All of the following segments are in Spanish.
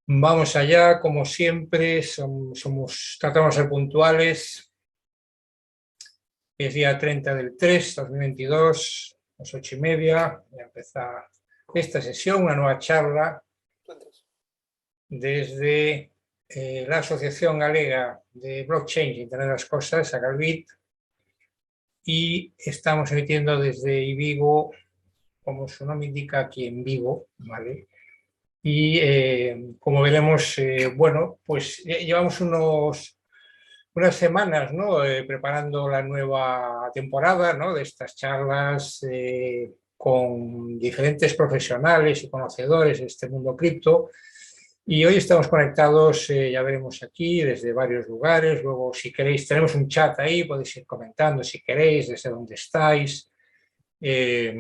Vamos allá, como siempre, tratamos de ser puntuales. Es día 30 del 3, 2022, las 8:30. Ya empieza esta sesión, una nueva charla desde la Asociación Galega de Blockchain, Internet de las Cosas, Agalbit, y estamos emitiendo desde Vigo, como su nombre indica, aquí en Vigo, ¿vale? Y como veremos, bueno, pues llevamos unas semanas, ¿no? Preparando la nueva temporada, ¿no? De estas charlas con diferentes profesionales y conocedores de este mundo cripto. Y hoy estamos conectados, ya veremos aquí, desde varios lugares. Luego, si queréis, tenemos un chat ahí, podéis ir comentando si queréis, desde donde estáis. Eh,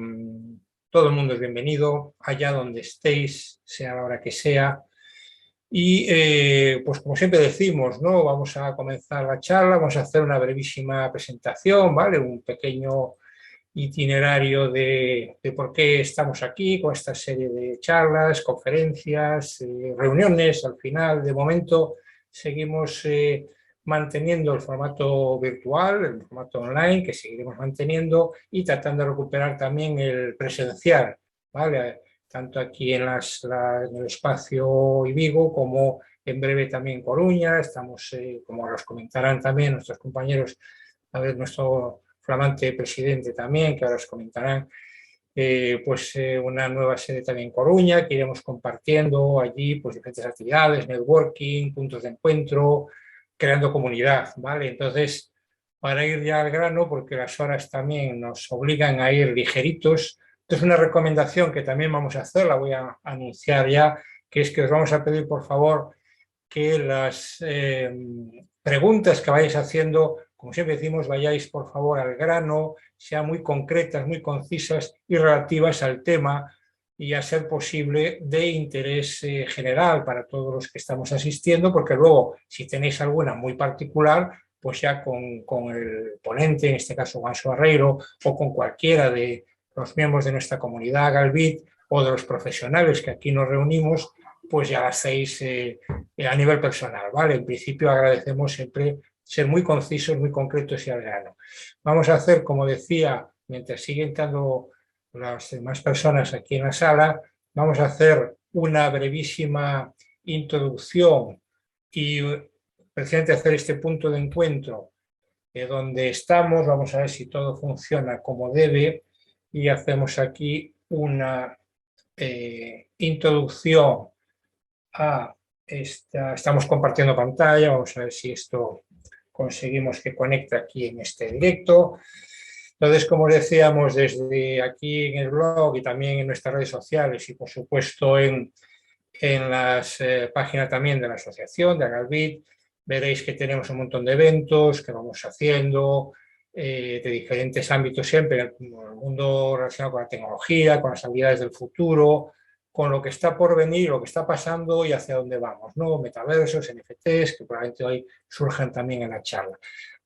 Todo el mundo es bienvenido, allá donde estéis, sea la hora que sea. Y pues como siempre decimos, ¿no? Vamos a comenzar la charla, vamos a hacer una brevísima presentación, ¿vale? Un pequeño itinerario de por qué estamos aquí con esta serie de charlas, conferencias, reuniones. Al final, de momento, seguimos manteniendo el formato virtual, el formato online, que seguiremos manteniendo y tratando de recuperar también el presencial, ¿vale? Tanto aquí en el espacio Ibigo como en breve también en Coruña. Estamos, como los comentarán también nuestros compañeros, a ver, nuestro flamante presidente también, que ahora os comentarán, una nueva sede también en Coruña, que iremos compartiendo allí pues diferentes actividades, networking, puntos de encuentro, creando comunidad, ¿vale? Entonces, para ir ya al grano, porque las horas también nos obligan a ir ligeritos, entonces una recomendación que también vamos a hacer, la voy a anunciar ya, que es que os vamos a pedir, por favor, que las preguntas que vayáis haciendo, como siempre decimos, vayáis por favor al grano, sean muy concretas, muy concisas y relativas al tema y a ser posible de interés general para todos los que estamos asistiendo, porque luego si tenéis alguna muy particular, pues ya con el ponente, en este caso Juan Barreiro, o con cualquiera de los miembros de nuestra comunidad Galbit o de los profesionales que aquí nos reunimos, pues ya hacéis a nivel personal, ¿vale? En principio agradecemos siempre ser muy concisos, muy concretos y al grano. Vamos a hacer, como decía, mientras siguen entrando las demás personas aquí en la sala, vamos a hacer una brevísima introducción y precisamente hacer este punto de encuentro de donde estamos. Vamos a ver si todo funciona como debe y hacemos aquí una introducción estamos compartiendo pantalla. Vamos a ver si esto conseguimos que conecte aquí en este directo. Entonces, como decíamos, desde aquí en el blog y también en nuestras redes sociales y por supuesto en las páginas también de la asociación de Agalbit, veréis que tenemos un montón de eventos que vamos haciendo de diferentes ámbitos siempre, en el mundo relacionado con la tecnología, con las habilidades del futuro, con lo que está por venir, lo que está pasando y hacia dónde vamos, ¿no? Metaversos, NFTs, que probablemente hoy surjan también en la charla.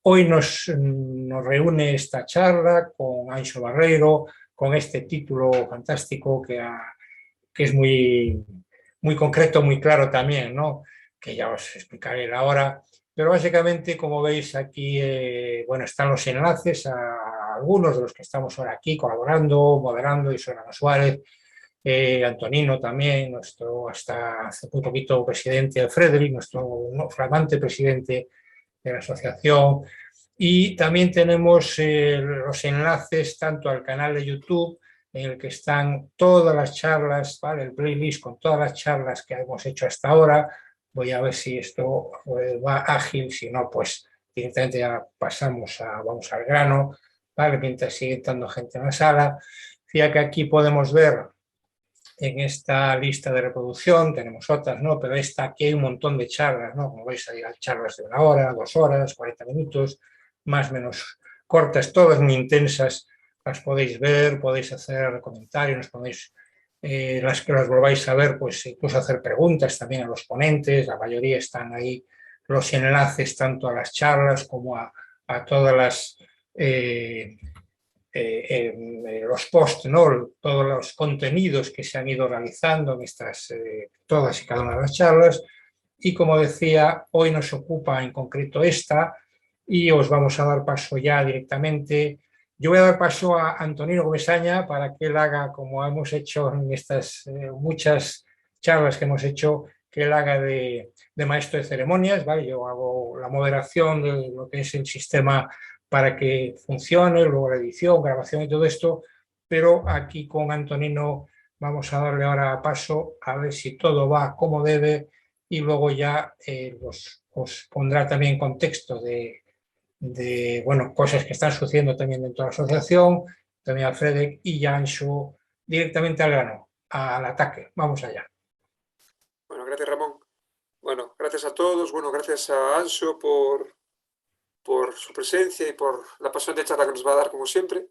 Hoy nos reúne esta charla con Anxo Barreiro, con este título fantástico que es muy concreto, muy claro también, ¿no? Que ya os explicaré ahora. Pero básicamente, como veis aquí, bueno, están los enlaces a algunos de los que estamos ahora aquí colaborando, moderando, y Ana Suárez, Antonino también, nuestro hasta hace muy poquito presidente Frederick, nuestro flamante presidente de la asociación. Y también tenemos los enlaces tanto al canal de YouTube, en el que están todas las charlas, ¿vale? El playlist con todas las charlas que hemos hecho hasta ahora. Voy a ver si esto va ágil, si no, pues directamente ya vamos al grano, ¿vale? Mientras sigue entrando gente en la sala. Fíjate que aquí podemos ver en esta lista de reproducción, tenemos otras, ¿no? Pero aquí hay un montón de charlas, ¿no? Como veis, hay charlas de 1 hora, 2 horas, 40 minutos, más o menos cortas, todas muy intensas. Las podéis ver, podéis hacer comentarios, nos podéis, las que las volváis a ver, pues incluso hacer preguntas también a los ponentes. La mayoría están ahí los enlaces tanto a las charlas como a todas las los posts, ¿no? Todos los contenidos que se han ido realizando en estas, todas y cada una de las charlas. Y como decía, hoy nos ocupa en concreto esta y os vamos a dar paso ya directamente. Yo voy a dar paso a Antonino Comesaña para que él haga, como hemos hecho en estas muchas charlas que hemos hecho, que él haga de maestro de ceremonias, ¿vale? Yo hago la moderación de lo que es el sistema para que funcione, luego la edición, grabación y todo esto, pero aquí con Antonino vamos a darle ahora paso a ver si todo va como debe y luego ya os pondrá también en contexto bueno, cosas que están sucediendo también dentro de la asociación, también a Frederick y ya Anxo directamente al grano, al ataque. Vamos allá. Bueno, gracias Ramón. Bueno, gracias a todos. Bueno, gracias a Anxo por su presencia y por la apasionante charla que nos va a dar como siempre.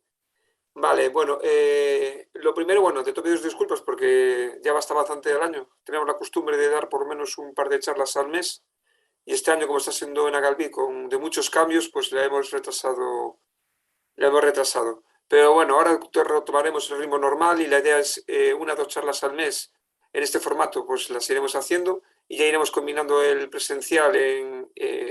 Vale, bueno, lo primero, bueno, te pido disculpas porque ya basta bastante el año. Tenemos la costumbre de dar por lo menos un par de charlas al mes y este año, como está siendo en Agalví, de muchos cambios, pues le hemos retrasado. Pero bueno, ahora retomaremos el ritmo normal y la idea es una o dos charlas al mes en este formato, pues las iremos haciendo y ya iremos combinando el presencial,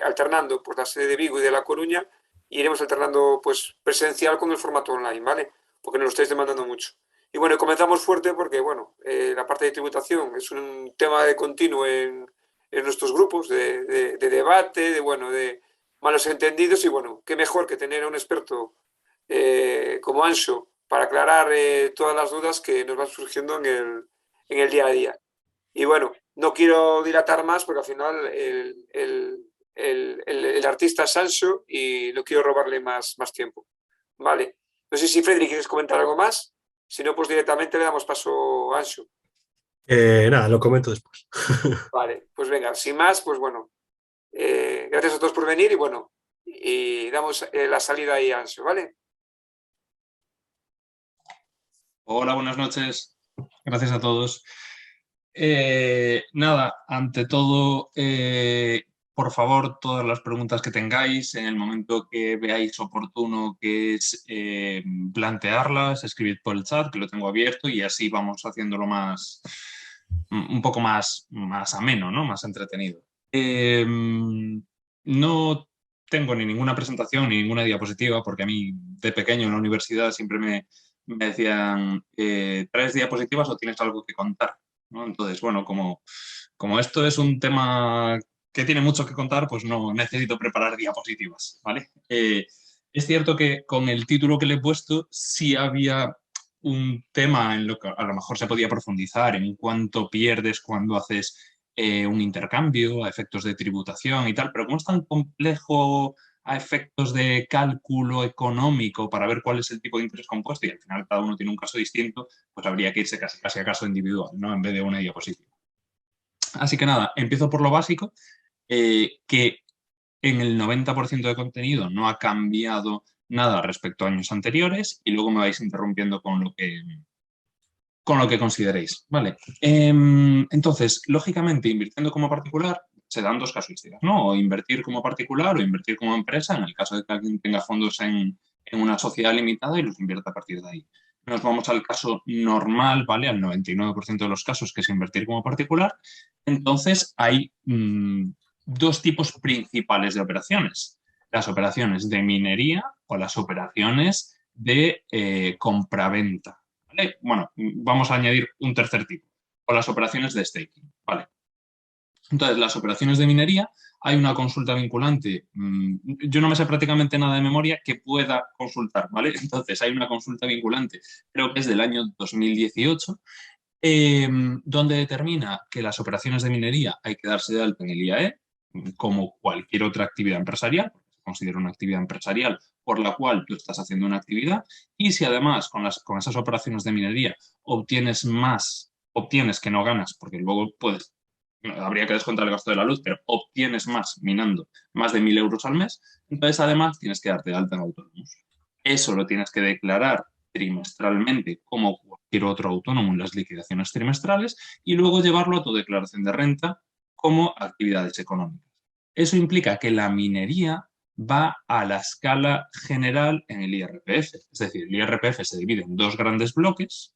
alternando pues, la sede de Vigo y de La Coruña, y iremos alternando pues, presencial con el formato online, ¿vale? Porque nos lo estáis demandando mucho. Y bueno, comenzamos fuerte porque, bueno, la parte de tributación es un tema de continuo en nuestros grupos de debate, bueno, de malos entendidos y, bueno, qué mejor que tener a un experto como Anxo para aclarar todas las dudas que nos van surgiendo en el día a día. Y bueno, no quiero dilatar más porque al final el artista es Anxo y no quiero robarle más tiempo. Vale. No sé si Frederick quieres comentar algo más. Si no, pues directamente le damos paso a Anxo. Nada, lo comento después. Vale, pues venga, sin más, pues bueno, gracias a todos por venir y bueno, y damos la salida ahí a Anxo, ¿vale? Hola, buenas noches. Gracias a todos. Nada, ante todo, por favor, todas las preguntas que tengáis, en el momento que veáis oportuno, que es plantearlas, escribid por el chat, que lo tengo abierto, y así vamos haciéndolo un poco más ameno, ¿no? Más entretenido. No tengo ni ninguna presentación ni ninguna diapositiva, porque a mí de pequeño en la universidad siempre me decían, ¿traes diapositivas o tienes algo que contar? ¿No? Entonces, bueno, como esto es un tema que tiene mucho que contar, pues no necesito preparar diapositivas, ¿vale? Es cierto que con el título que le he puesto sí había un tema en lo que a lo mejor se podía profundizar, en cuánto pierdes cuando haces un intercambio, a efectos de tributación y tal, pero como es tan complejo a efectos de cálculo económico para ver cuál es el tipo de interés compuesto y al final cada uno tiene un caso distinto, pues habría que irse casi a caso individual, ¿no? En vez de una diapositiva. Así que nada, empiezo por lo básico, que en el 90% de contenido no ha cambiado nada respecto a años anteriores y luego me vais interrumpiendo con lo que consideréis. Vale. Entonces, lógicamente, invirtiendo como particular, se dan dos casuísticas, ¿no? O invertir como particular o invertir como empresa, en el caso de que alguien tenga fondos en una sociedad limitada y los invierta a partir de ahí. Nos vamos al caso normal, ¿vale? Al 99% de los casos, que es invertir como particular. Entonces, hay dos tipos principales de operaciones. Las operaciones de minería o las operaciones de compraventa. ¿Vale? Bueno, vamos a añadir un tercer tipo, o las operaciones de staking. ¿Vale? Entonces, las operaciones de minería, hay una consulta vinculante. Yo no me sé prácticamente nada de memoria que pueda consultar, ¿vale? Entonces, hay una consulta vinculante, creo que es del año 2018, donde determina que las operaciones de minería hay que darse de alta en el IAE, como cualquier otra actividad empresarial, porque se considera una actividad empresarial por la cual tú estás haciendo una actividad, y si además con esas operaciones de minería obtienes que no ganas, porque luego habría que descontar el gasto de la luz, pero obtienes más minando más de 1.000 euros al mes, entonces además tienes que darte de alta en autónomos. Eso lo tienes que declarar trimestralmente como cualquier otro autónomo en las liquidaciones trimestrales y luego llevarlo a tu declaración de renta como actividades económicas. Eso implica que la minería va a la escala general en el IRPF. Es decir, el IRPF se divide en dos grandes bloques.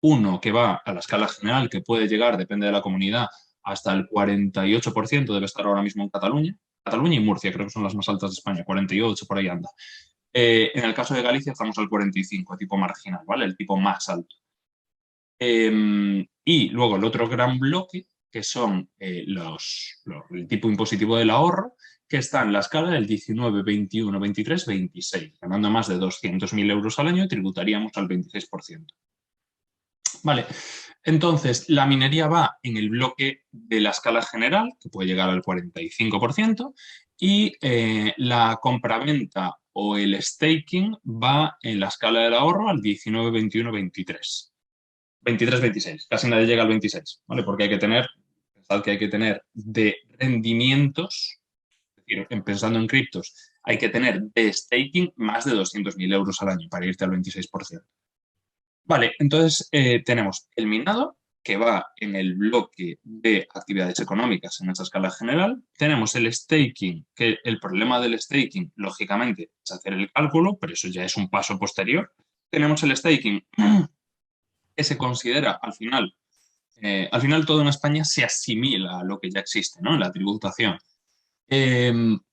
Uno que va a la escala general, que puede llegar, depende de la comunidad, hasta el 48%, debe estar ahora mismo en Cataluña. Cataluña y Murcia creo que son las más altas de España, 48 por ahí anda. En el caso de Galicia estamos al 45, tipo marginal, ¿vale? El tipo más alto. Y luego el otro gran bloque, que son el tipo impositivo del ahorro, que está en la escala del 19, 21, 23, 26. Ganando más de 200.000 euros al año, tributaríamos al 26%. Vale, entonces la minería va en el bloque de la escala general, que puede llegar al 45%, y la compraventa o el staking va en la escala del ahorro al 19, 21, 23. 23, 26, casi nadie llega al 26, ¿vale? Porque pensad que hay que tener de rendimientos, es decir, pensando en criptos, hay que tener de staking más de 200.000 euros al año para irte al 26%. Vale, entonces tenemos el minado, que va en el bloque de actividades económicas en esta escala general. Tenemos el staking, que el problema del staking, lógicamente, es hacer el cálculo, pero eso ya es un paso posterior. Tenemos el staking, que se considera al final todo en España se asimila a lo que ya existe, ¿no? En la tributación.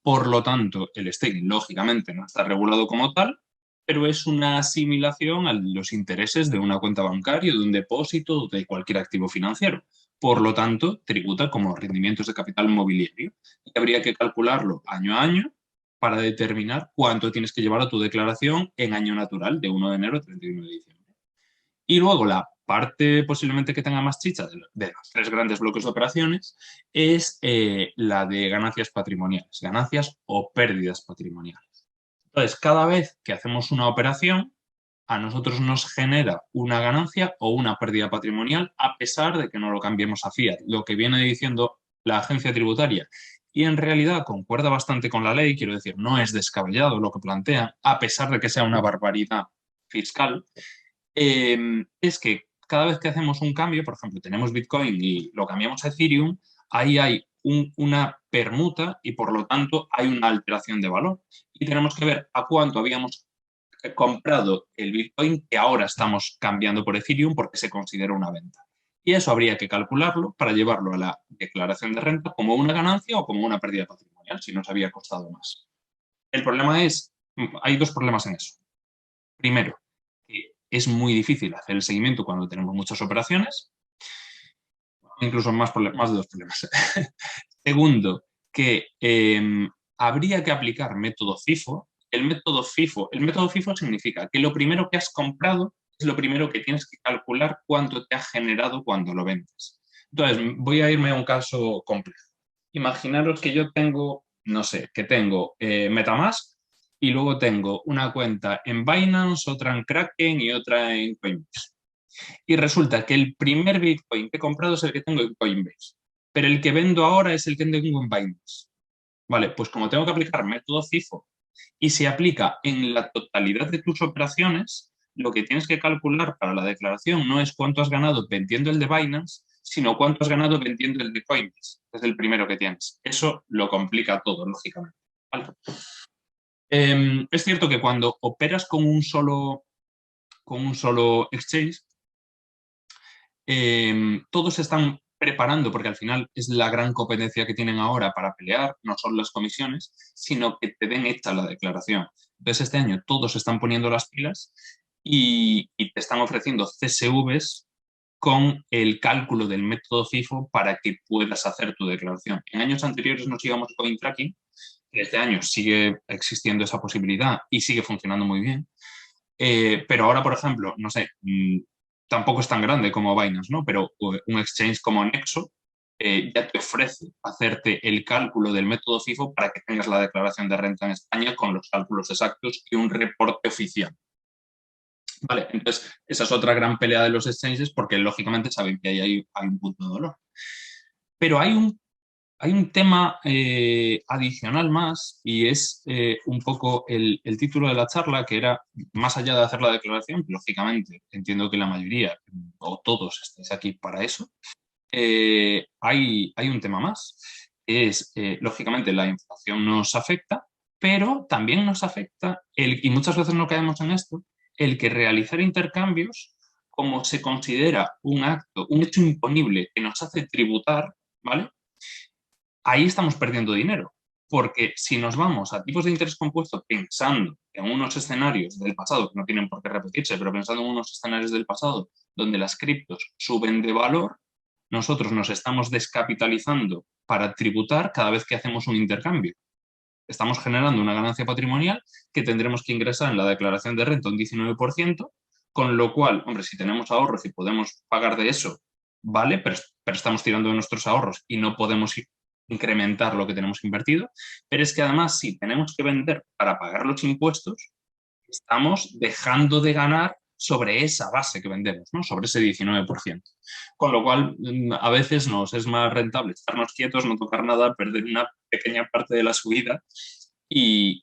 Por lo tanto, el staking, lógicamente, no está regulado como tal, pero es una asimilación a los intereses de una cuenta bancaria, de un depósito o de cualquier activo financiero. Por lo tanto, tributa como rendimientos de capital mobiliario. Y habría que calcularlo año a año para determinar cuánto tienes que llevar a tu declaración en año natural, de 1 de enero a 31 de diciembre. Y luego la parte posiblemente que tenga más chicha de los tres grandes bloques de operaciones es la de ganancias patrimoniales, ganancias o pérdidas patrimoniales. Entonces, cada vez que hacemos una operación, a nosotros nos genera una ganancia o una pérdida patrimonial a pesar de que no lo cambiemos a fiat, lo que viene diciendo la agencia tributaria. Y en realidad concuerda bastante con la ley, quiero decir, no es descabellado lo que plantean, a pesar de que sea una barbaridad fiscal, es que cada vez que hacemos un cambio, por ejemplo, tenemos Bitcoin y lo cambiamos a Ethereum, ahí hay una permuta y por lo tanto hay una alteración de valor. Y tenemos que ver a cuánto habíamos comprado el Bitcoin que ahora estamos cambiando por Ethereum porque se considera una venta. Y eso habría que calcularlo para llevarlo a la declaración de renta como una ganancia o como una pérdida patrimonial, si nos había costado más. El problema es, hay dos problemas en eso. Primero, que es muy difícil hacer el seguimiento cuando tenemos muchas operaciones, incluso más de dos problemas. Segundo, que habría que aplicar método FIFO. El método FIFO significa que lo primero que has comprado es lo primero que tienes que calcular cuánto te ha generado cuando lo vendes. Entonces, voy a irme a un caso complejo. Imaginaros que yo tengo, no sé, que tengo MetaMask y luego tengo una cuenta en Binance, otra en Kraken y otra en Coinbase. Y resulta que el primer Bitcoin que he comprado es el que tengo en Coinbase, pero el que vendo ahora es el que tengo en Binance. Vale, pues como tengo que aplicar método FIFO y se aplica en la totalidad de tus operaciones, lo que tienes que calcular para la declaración no es cuánto has ganado vendiendo el de Binance, sino cuánto has ganado vendiendo el de Coinbase. Es el primero que tienes. Eso lo complica todo, lógicamente. ¿Vale? Es cierto que cuando operas con un solo exchange, todos se están preparando, porque al final es la gran competencia que tienen ahora para pelear, no solo las comisiones, sino que te den hecha la declaración. Entonces este año todos se están poniendo las pilas y te están ofreciendo CSVs con el cálculo del método FIFO para que puedas hacer tu declaración. En años anteriores nos íbamos con Cointracking, que este año sigue existiendo esa posibilidad y sigue funcionando muy bien. Pero ahora, por ejemplo, no sé, tampoco es tan grande como Binance, ¿no? Pero un exchange como Nexo ya te ofrece hacerte el cálculo del método FIFO para que tengas la declaración de renta en España con los cálculos exactos y un reporte oficial. Vale, entonces esa es otra gran pelea de los exchanges porque lógicamente saben que hay un punto de dolor. Pero hay un tema adicional más y es un poco el título de la charla, que era, más allá de hacer la declaración, lógicamente entiendo que la mayoría o todos estáis aquí para eso, hay un tema más, que es, lógicamente, la inflación nos afecta pero también nos afecta, y muchas veces no caemos en esto, el que realizar intercambios, como se considera un acto, un hecho imponible que nos hace tributar, ¿vale? Ahí estamos perdiendo dinero, porque si nos vamos a tipos de interés compuesto pensando en unos escenarios del pasado, que no tienen por qué repetirse, pero pensando en unos escenarios del pasado donde las criptos suben de valor, nosotros nos estamos descapitalizando para tributar cada vez que hacemos un intercambio. Estamos generando una ganancia patrimonial que tendremos que ingresar en la declaración de renta un 19%, con lo cual, hombre, si tenemos ahorros y podemos pagar de eso, vale, pero estamos tirando de nuestros ahorros y no podemos incrementar lo que tenemos invertido. Pero es que además, si tenemos que vender para pagar los impuestos, estamos dejando de ganar sobre esa base que vendemos, ¿no? Sobre ese 19%. Con lo cual, a veces nos es más rentable estarnos quietos, no tocar nada, perder una pequeña parte de la subida y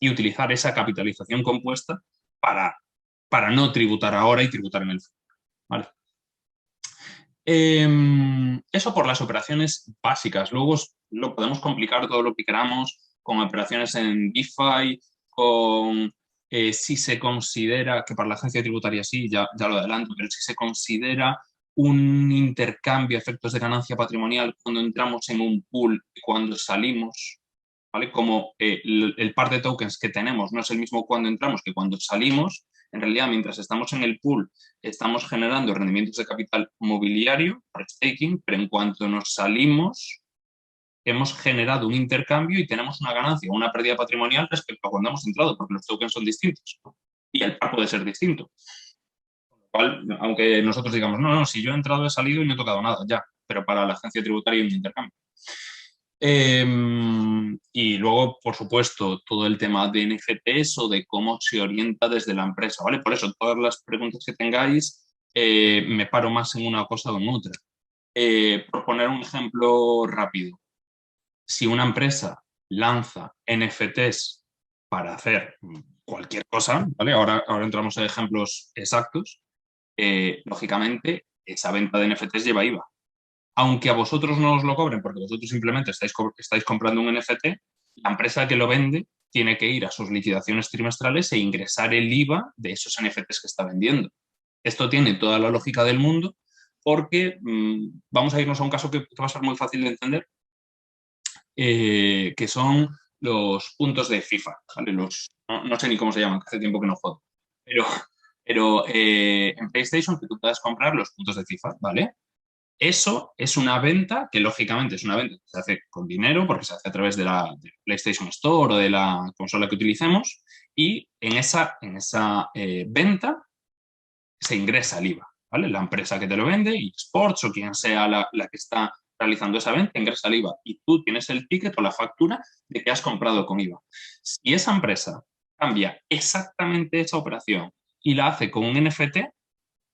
utilizar esa capitalización compuesta para no tributar ahora y tributar en el futuro, ¿vale? Eso por las operaciones básicas. Luego lo podemos complicar todo lo que queramos con operaciones en DeFi, con si se considera, que para la agencia tributaria sí, ya lo adelanto, pero si se considera un intercambio a efectos de ganancia patrimonial cuando entramos en un pool y cuando salimos, ¿vale? Como el par de tokens que tenemos no es el mismo cuando entramos que cuando salimos. En realidad, mientras estamos en el pool, estamos generando rendimientos de capital mobiliario, por staking, pero en cuanto nos salimos, hemos generado un intercambio y tenemos una ganancia o una pérdida patrimonial respecto a cuando hemos entrado, porque los tokens son distintos, ¿no? Y el par puede ser distinto. Con lo cual, aunque nosotros digamos, no, si yo he entrado, he salido y no he tocado nada, ya, pero para la agencia tributaria hay un intercambio. Y luego, por supuesto, todo el tema de NFTs o de cómo se orienta desde la empresa, ¿vale? Por eso, todas las preguntas que tengáis, me paro más en una cosa o en otra. Por poner un ejemplo rápido, si una empresa lanza NFTs para hacer cualquier cosa, ¿vale? Ahora entramos en ejemplos exactos, lógicamente, esa venta de NFTs lleva IVA. Aunque a vosotros no os lo cobren, porque vosotros simplemente estáis comprando un NFT, la empresa que lo vende tiene que ir a sus liquidaciones trimestrales e ingresar el IVA de esos NFTs que está vendiendo. Esto tiene toda la lógica del mundo porque vamos a irnos a un caso que va a ser muy fácil de entender, que son los puntos de FIFA, ¿vale? No sé ni cómo se llaman, hace tiempo que no juego, pero en PlayStation que tú puedas comprar los puntos de FIFA, ¿vale? Eso es una venta que, lógicamente, es una venta que se hace con dinero porque se hace a través de la PlayStation Store o de la consola que utilicemos y en esa venta se ingresa el IVA, ¿vale? La empresa que te lo vende, eSports o quien sea la que está realizando esa venta, ingresa el IVA y tú tienes el ticket o la factura de que has comprado con IVA. Si esa empresa cambia exactamente esa operación y la hace con un NFT,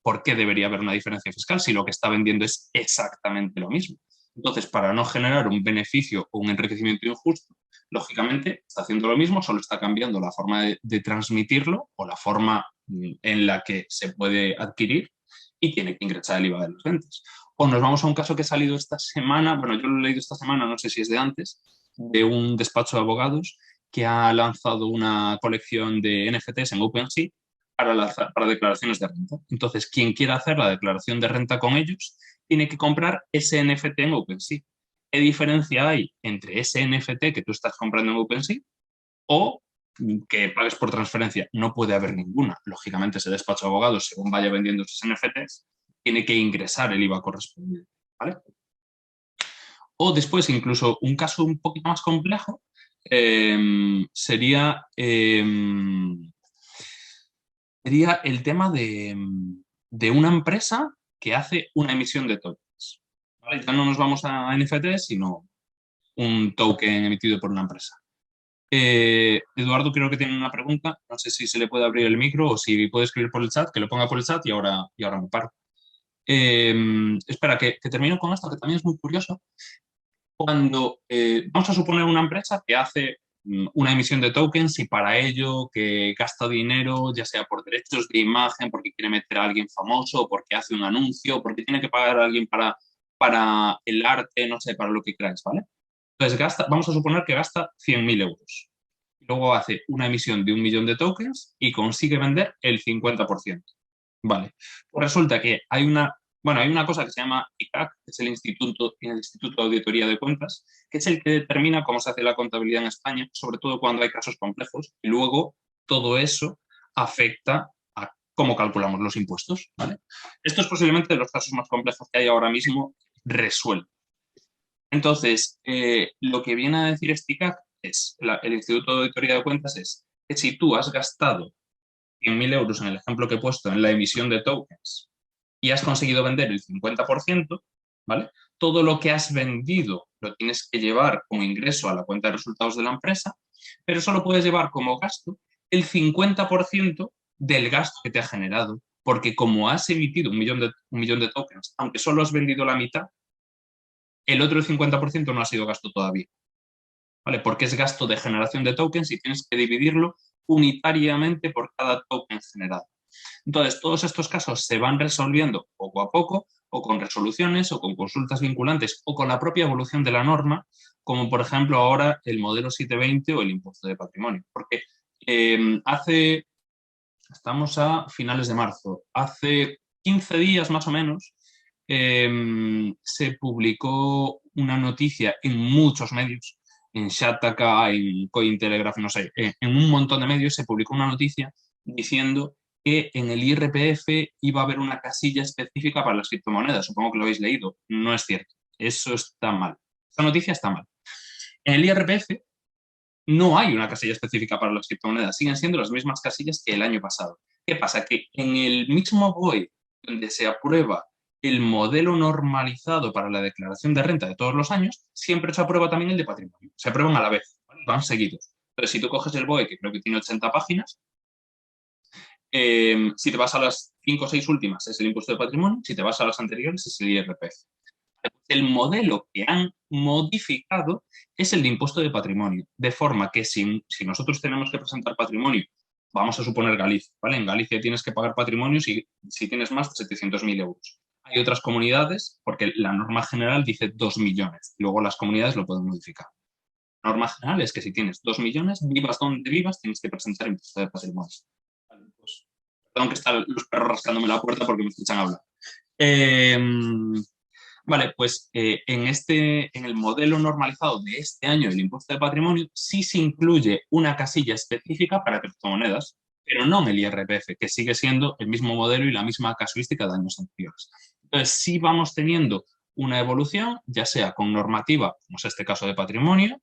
¿por qué debería haber una diferencia fiscal si lo que está vendiendo es exactamente lo mismo? Entonces, para no generar un beneficio o un enriquecimiento injusto, lógicamente está haciendo lo mismo, solo está cambiando la forma de transmitirlo o la forma en la que se puede adquirir y tiene que ingresar el IVA de las ventas. O nos vamos a un caso que ha salido esta semana, bueno, yo lo he leído esta semana, no sé si es de antes, de un despacho de abogados que ha lanzado una colección de NFTs en OpenSea para declaraciones de renta. Entonces, quien quiera hacer la declaración de renta con ellos, tiene que comprar ese NFT en OpenSea. ¿Qué diferencia hay entre ese NFT que tú estás comprando en OpenSea o que pagues por transferencia? No puede haber ninguna. Lógicamente, ese despacho de abogados, según vaya vendiendo esos NFTs, tiene que ingresar el IVA correspondiente, ¿vale? O después, incluso un caso un poquito más complejo, sería el tema de una empresa que hace una emisión de tokens, ¿vale? Ya no nos vamos a NFTs, sino un token emitido por una empresa. Eduardo creo que tiene una pregunta, no sé si se le puede abrir el micro o si puede escribir por el chat, que lo ponga por el chat y ahora me paro. Espera, que termino con esto, que también es muy curioso. Cuando vamos a suponer una empresa que hace una emisión de tokens y para ello que gasta dinero, ya sea por derechos de imagen, porque quiere meter a alguien famoso, porque hace un anuncio, porque tiene que pagar a alguien para el arte, no sé, para lo que queráis, ¿vale? Entonces vamos a suponer que gasta 100.000 euros luego hace una emisión de 1 millón de tokens y consigue vender el 50%. Vale. Pues resulta que hay una cosa que se llama ICAC, que es el Instituto de Auditoría de Cuentas, que es el que determina cómo se hace la contabilidad en España, sobre todo cuando hay casos complejos, y luego todo eso afecta a cómo calculamos los impuestos, ¿vale? Esto es posiblemente de los casos más complejos que hay ahora mismo resuelto. Entonces, lo que viene a decir este ICAC es, el Instituto de Auditoría de Cuentas es que si tú has gastado 100.000 euros en el ejemplo que he puesto en la emisión de tokens y has conseguido vender el 50%, ¿vale? Todo lo que has vendido lo tienes que llevar como ingreso a la cuenta de resultados de la empresa, pero solo puedes llevar como gasto el 50% del gasto que te ha generado, porque como has emitido un millón de tokens, aunque solo has vendido la mitad, el otro 50% no ha sido gasto todavía, ¿vale? Porque es gasto de generación de tokens y tienes que dividirlo unitariamente por cada token generado. Entonces, todos estos casos se van resolviendo poco a poco, o con resoluciones, o con consultas vinculantes, o con la propia evolución de la norma, como por ejemplo ahora el modelo 720 o el impuesto de patrimonio. Porque estamos a finales de marzo, hace 15 días más o menos, se publicó una noticia en muchos medios, en Shataka, en Cointelegraph, no sé, en un montón de medios se publicó una noticia diciendo que en el IRPF iba a haber una casilla específica para las criptomonedas. Supongo que lo habéis leído. No es cierto. Eso está mal. Esta noticia está mal. En el IRPF no hay una casilla específica para las criptomonedas. Siguen siendo las mismas casillas que el año pasado. ¿Qué pasa? Que en el mismo BOE donde se aprueba el modelo normalizado para la declaración de renta de todos los años, siempre se aprueba también el de patrimonio. Se aprueban a la vez, ¿vale? Van seguidos. Entonces, si tú coges el BOE, que creo que tiene 80 páginas, si te vas a las 5 o 6 últimas es el impuesto de patrimonio, si te vas a las anteriores es el IRPF. El modelo que han modificado es el de impuesto de patrimonio, de forma que si nosotros tenemos que presentar patrimonio, vamos a suponer Galicia, ¿vale? En Galicia tienes que pagar patrimonio si tienes más de 700.000 euros. Hay otras comunidades, porque la norma general dice 2 millones, luego las comunidades lo pueden modificar. La norma general es que si tienes 2 millones, vivas donde vivas, tienes que presentar impuesto de patrimonio. Vale, pues, perdón que están los perros rascándome la puerta porque me escuchan hablar. Vale, pues en el modelo normalizado de este año del impuesto de patrimonio sí se incluye una casilla específica para criptomonedas, pero no en el IRPF, que sigue siendo el mismo modelo y la misma casuística de años anteriores. Entonces sí vamos teniendo una evolución, ya sea con normativa, como es este caso de patrimonio,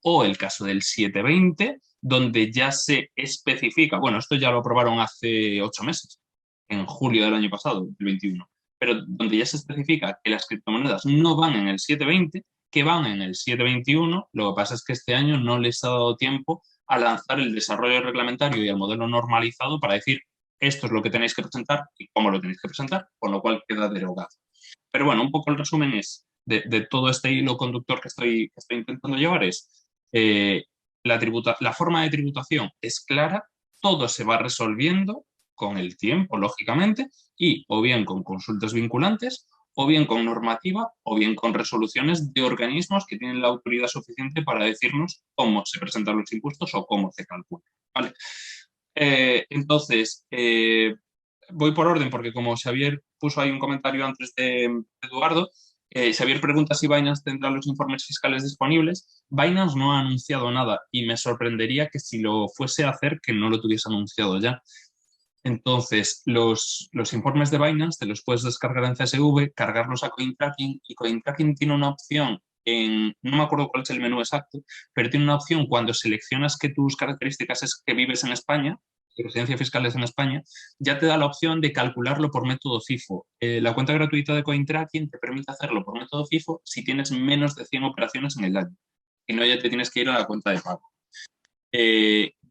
o el caso del 720, donde ya se especifica, bueno, esto ya lo aprobaron hace 8 meses, en julio del año pasado, el 21, pero donde ya se especifica que las criptomonedas no van en el 720, que van en el 721. Lo que pasa es que este año no les ha dado tiempo a lanzar el desarrollo reglamentario y el modelo normalizado para decir esto es lo que tenéis que presentar y cómo lo tenéis que presentar, con lo cual queda derogado. Pero bueno, un poco el resumen es de todo este hilo conductor que estoy intentando llevar es la forma de tributación es clara, todo se va resolviendo con el tiempo, lógicamente, y o bien con consultas vinculantes, o bien con normativa, o bien con resoluciones de organismos que tienen la autoridad suficiente para decirnos cómo se presentan los impuestos o cómo se calculan, ¿vale? Entonces, voy por orden porque como Xavier puso ahí un comentario antes de Eduardo, Xavier pregunta si Binance tendrá los informes fiscales disponibles. Binance no ha anunciado nada y me sorprendería que si lo fuese a hacer que no lo tuviese anunciado ya. Entonces, los informes de Binance te los puedes descargar en CSV, cargarlos a CoinTracking y CoinTracking tiene una opción no me acuerdo cuál es el menú exacto, pero tiene una opción cuando seleccionas que tus características es que vives en España, tu residencia fiscal es en España, ya te da la opción de calcularlo por método FIFO. La cuenta gratuita de CoinTracking te permite hacerlo por método FIFO si tienes menos de 100 operaciones en el año. Si no, ya te tienes que ir a la cuenta de pago.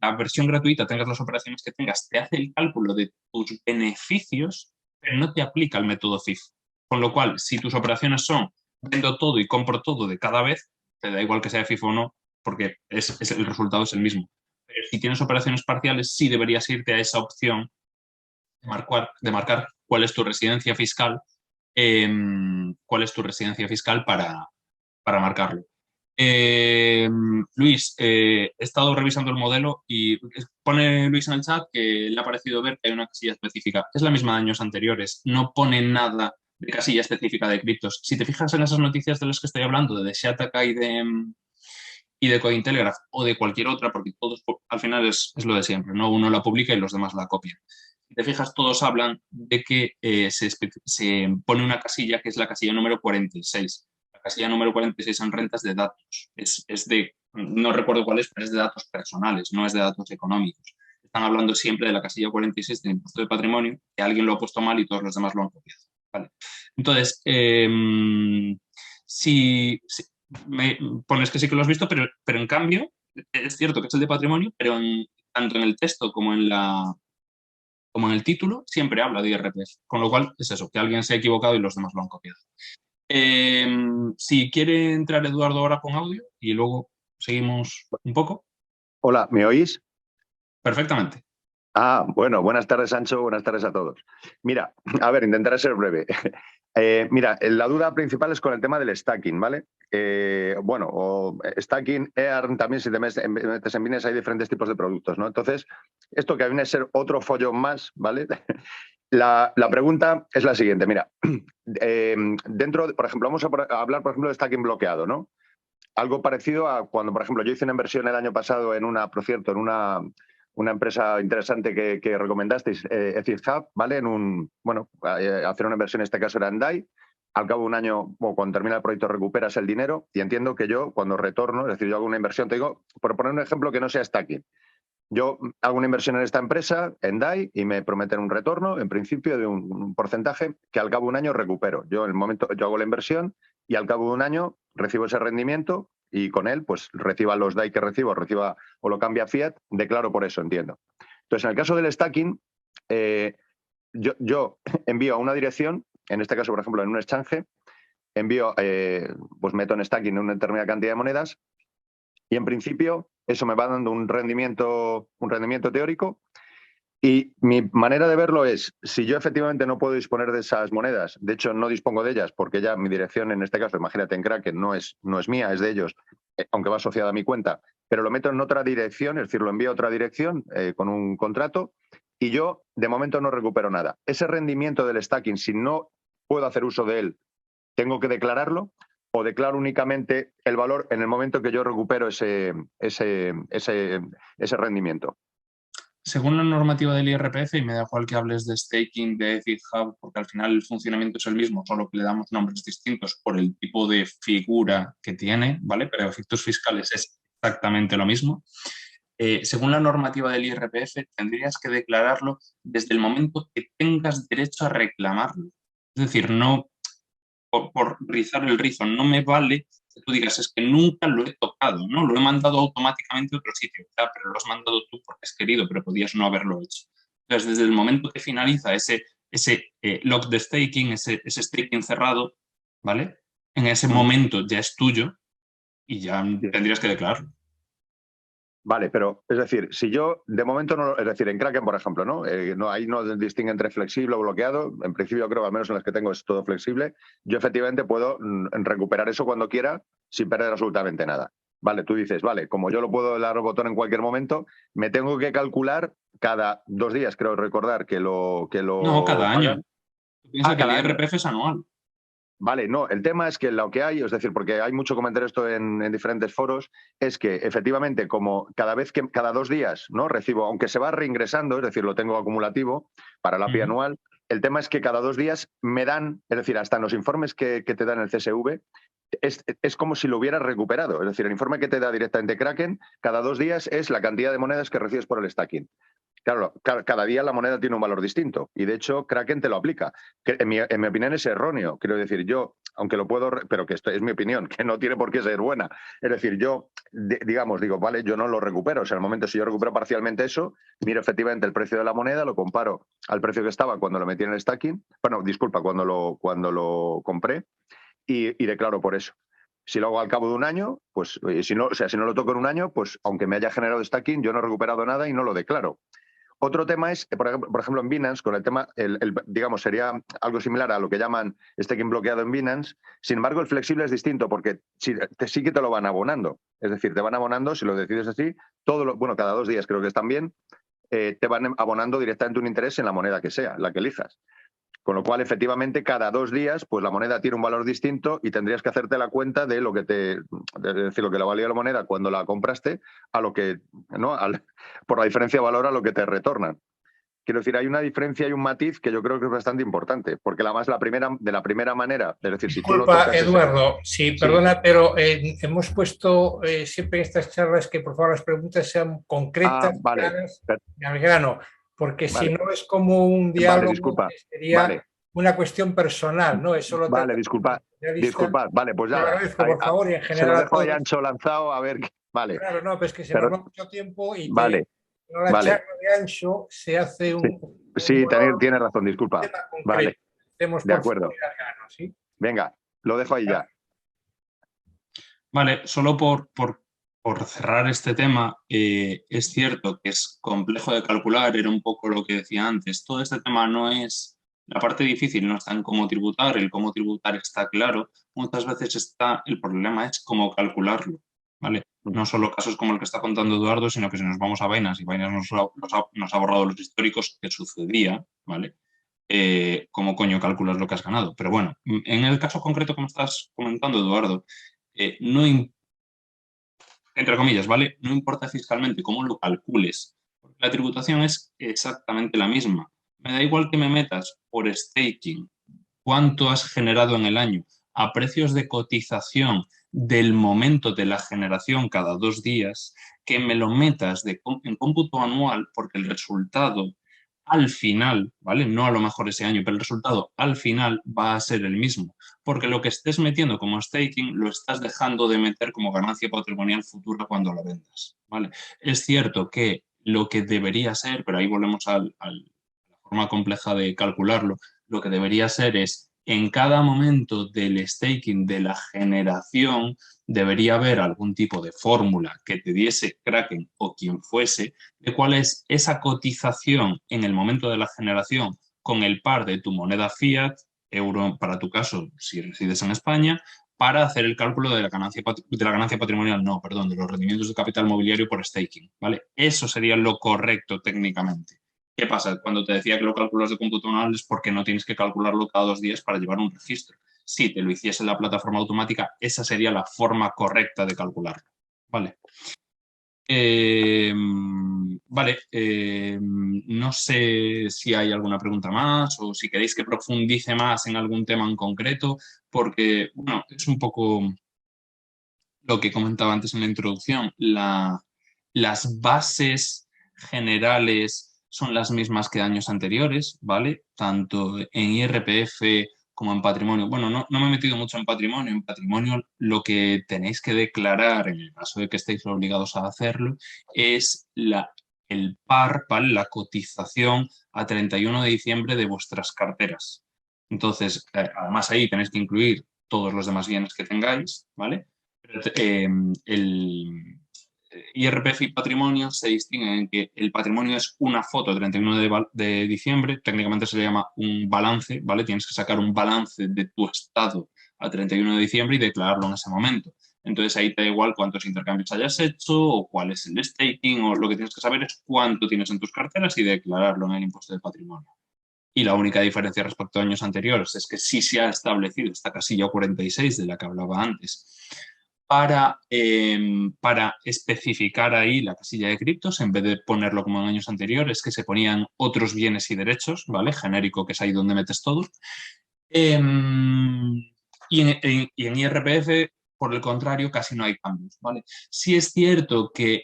La versión gratuita, tengas las operaciones que tengas, te hace el cálculo de tus beneficios, pero no te aplica el método FIFO. Con lo cual, si tus operaciones son vendo todo y compro todo de cada vez, te da igual que sea FIFO o no, porque el resultado es el mismo. Pero si tienes operaciones parciales, sí deberías irte a esa opción de marcar cuál es tu residencia fiscal, para marcarlo. Luis, he estado revisando el modelo y pone Luis en el chat que le ha parecido ver que hay una casilla específica. Es la misma de años anteriores, no pone nada de casilla específica de criptos. Si te fijas en esas noticias de las que estoy hablando, de Shataka y de Cointelegraph o de cualquier otra, porque todos al final es lo de siempre, ¿no? Uno la publica y los demás la copian. Si te fijas, todos hablan de que se pone una casilla que es la casilla número 46. La casilla número 46 en rentas de datos. Es de, no recuerdo cuál es, pero es de datos personales, no es de datos económicos. Están hablando siempre de la casilla 46 del impuesto de patrimonio, que alguien lo ha puesto mal y todos los demás lo han copiado. ¿Vale? Entonces, si me pones que sí que lo has visto, pero en cambio, es cierto que es el de patrimonio, pero tanto en el texto como en el título, siempre habla de IRPF. Con lo cual, es eso, que alguien se ha equivocado y los demás lo han copiado. Si quiere entrar Eduardo ahora con audio y luego seguimos un poco. Hola, ¿me oís? Perfectamente. Bueno, buenas tardes, Sancho, buenas tardes a todos. Mira, a ver, intentaré ser breve. Mira, la duda principal es con el tema del stacking, ¿vale? O stacking, EARN, también si te metes en Binance hay diferentes tipos de productos, ¿no? Entonces, esto que viene a ser otro follón más, ¿vale? La pregunta es la siguiente, mira, por ejemplo, vamos a hablar, por ejemplo, de stacking bloqueado, ¿no? Algo parecido a cuando, por ejemplo, yo hice una inversión el año pasado en una empresa interesante que recomendasteis, EthicHub, ¿vale? Hacer una inversión en este caso era en DAI. Al cabo de un año, o cuando termina el proyecto, recuperas el dinero y entiendo que yo, cuando retorno, es decir, yo hago una inversión, te digo, por poner un ejemplo que no sea stacking, yo hago una inversión en esta empresa, en DAI, y me prometen un retorno, en principio, de un porcentaje que al cabo de un año recupero. Yo hago la inversión y al cabo de un año recibo ese rendimiento y con él, pues reciba los DAI que reciba o lo cambia a fiat, declaro por eso, entiendo. Entonces, en el caso del stacking, yo envío a una dirección, en este caso, por ejemplo, en un exchange, pues meto en stacking una determinada cantidad de monedas y en principio eso me va dando un rendimiento teórico. Y mi manera de verlo es, si yo efectivamente no puedo disponer de esas monedas, de hecho no dispongo de ellas porque ya mi dirección en este caso, imagínate en Kraken, no es mía, es de ellos, aunque va asociada a mi cuenta, pero lo meto en otra dirección, es decir, lo envío a otra dirección con un contrato y yo de momento no recupero nada. Ese rendimiento del stacking, si no puedo hacer uso de él, ¿tengo que declararlo o declaro únicamente el valor en el momento que yo recupero ese rendimiento? Según la normativa del IRPF, y me da igual que hables de staking, de EthicHub, porque al final el funcionamiento es el mismo, solo que le damos nombres distintos por el tipo de figura que tiene, ¿vale? Pero a efectos fiscales es exactamente lo mismo. Según la normativa del IRPF, tendrías que declararlo desde el momento que tengas derecho a reclamarlo. Es decir, no por rizar el rizo, no me vale que tú digas, es que nunca lo he tocado, ¿no? Lo he mandado automáticamente a otro sitio, ya, pero lo has mandado tú porque has querido, pero podías no haberlo hecho. Entonces, desde el momento que finaliza ese lock de staking, ese staking cerrado, ¿vale? En ese momento ya es tuyo y ya tendrías que declararlo. Vale, pero es decir, si yo de momento no, es decir, en Kraken, por ejemplo, ¿no? Ahí no distingue entre flexible o bloqueado. En principio, creo que al menos en las que tengo es todo flexible. Yo efectivamente puedo recuperar eso cuando quiera sin perder absolutamente nada. Vale, tú dices, vale, como yo lo puedo dar al botón en cualquier momento, me tengo que calcular cada 2 días, creo recordar, que lo No, cada pagan. año. Piensa que el IRPF es anual. Vale, no, el tema es que lo que hay, es decir, porque hay mucho comentario esto en diferentes foros, es que efectivamente como cada 2 días, ¿no? Recibo, aunque se va reingresando, es decir, lo tengo acumulativo para la API anual, el tema es que cada 2 días me dan, es decir, hasta en los informes que te dan el CSV, es como si lo hubieras recuperado. Es decir, el informe que te da directamente Kraken, cada 2 días es la cantidad de monedas que recibes por el stacking. Claro, cada día la moneda tiene un valor distinto y de hecho Kraken te lo aplica. Que en mi opinión es erróneo. Quiero decir, yo, aunque lo puedo, pero que esto es mi opinión, que no tiene por qué ser buena. Es decir, yo, digo, vale, yo no lo recupero. O sea, en el momento si yo recupero parcialmente eso, miro efectivamente el precio de la moneda, lo comparo al precio que estaba cuando lo metí en el stacking. Bueno, disculpa, cuando lo compré y declaro por eso. Si lo hago al cabo de un año, pues si no lo toco en un año, pues aunque me haya generado stacking, yo no he recuperado nada y no lo declaro. Otro tema es, por ejemplo, en Binance, con el tema, digamos, sería algo similar a lo que llaman staking bloqueado en Binance. Sin embargo, el flexible es distinto porque sí que te lo van abonando. Es decir, te van abonando, si lo decides así, bueno, cada 2 días creo que están bien, te van abonando directamente un interés en la moneda que sea, la que elijas. Con lo cual, efectivamente, cada 2 días, pues la moneda tiene un valor distinto y tendrías que hacerte la cuenta de lo que lo que le valía la moneda cuando la compraste a lo que, ¿no? Por la diferencia de valor a lo que te retornan. Quiero decir, hay una diferencia y un matiz que yo creo que es bastante importante, porque de la primera manera, es decir, si tú no Disculpa, tocas Eduardo, sí, perdona, pero hemos puesto siempre en estas charlas que por favor las preguntas sean concretas, vale, claras y al grano, porque si vale, no es como un diálogo, disculpa, que sería vale, una cuestión personal, ¿no? Eso lo vale, disculpad, vale, pues Te lo nada, agradezco, por favor, y en se lo general a dejo ahí todos. ancho lanzado, a ver, vale, Claro, no, pero es que se nos pero, va mucho tiempo y vale, no la vale, charla de Ancho se hace sí, monólogo, tienes razón, disculpa, tema concreto. vale, Hacemos de por favor acuerdo, ir al grano, ¿sí? venga, lo dejo ahí ya. Vale, solo por cerrar este tema, es cierto que es complejo de calcular, era un poco lo que decía antes. Todo este tema no es, la parte difícil no está en cómo tributar, el cómo tributar está claro. Muchas veces el problema es cómo calcularlo, ¿vale? No solo casos como el que está contando Eduardo, sino que si nos vamos a Binance y Binance nos ha borrado los históricos que sucedía, ¿vale? ¿Cómo coño calculas lo que has ganado? Pero bueno, en el caso concreto que me estás comentando, Eduardo, no entre comillas, ¿vale? No importa fiscalmente cómo lo calcules, porque la tributación es exactamente la misma. Me da igual que me metas por staking, cuánto has generado en el año, a precios de cotización del momento de la generación cada 2 días, que me lo metas en cómputo anual, porque el resultado al final, ¿vale? No a lo mejor ese año, pero el resultado al final va a ser el mismo, porque lo que estés metiendo como staking lo estás dejando de meter como ganancia patrimonial futura cuando la vendas, ¿vale? Es cierto que lo que debería ser, pero ahí volvemos a la forma compleja de calcularlo, lo que debería ser es en cada momento del staking, de la generación, debería haber algún tipo de fórmula que te diese Kraken o quien fuese, de cuál es esa cotización en el momento de la generación con el par de tu moneda fiat, euro para tu caso, si resides en España, para hacer el cálculo de la ganancia patrimonial, no, perdón, de los rendimientos de capital mobiliario por staking, ¿vale? Eso sería lo correcto técnicamente. ¿Qué pasa? Cuando te decía que lo calculas de cómputo anual es porque no tienes que calcularlo cada 2 días para llevar un registro. Si te lo hiciese la plataforma automática, esa sería la forma correcta de calcularlo. Vale. No sé si hay alguna pregunta más o si queréis que profundice más en algún tema en concreto, porque, bueno, es un poco lo que comentaba antes en la introducción. Las bases generales son las mismas que años anteriores, ¿vale? Tanto en IRPF como en patrimonio. Bueno, no me he metido mucho en patrimonio. En patrimonio lo que tenéis que declarar, en el caso de que estéis obligados a hacerlo, es el par, ¿vale? La cotización a 31 de diciembre de vuestras carteras. Entonces, además ahí tenéis que incluir todos los demás bienes que tengáis, ¿vale? El IRPF y patrimonio se distinguen en que el patrimonio es una foto de 31 de diciembre, técnicamente se le llama un balance, ¿vale? Tienes que sacar un balance de tu estado a 31 de diciembre y declararlo en ese momento. Entonces ahí te da igual cuántos intercambios hayas hecho o cuál es el staking, o lo que tienes que saber es cuánto tienes en tus carteras y declararlo en el impuesto de patrimonio. Y la única diferencia respecto a años anteriores es que sí se ha establecido esta casilla 46 de la que hablaba antes, para especificar ahí la casilla de criptos, en vez de ponerlo como en años anteriores, que se ponían otros bienes y derechos, ¿vale? Genérico, que es ahí donde metes todo. Y en IRPF, por el contrario, casi no hay cambios, ¿vale? Sí es cierto que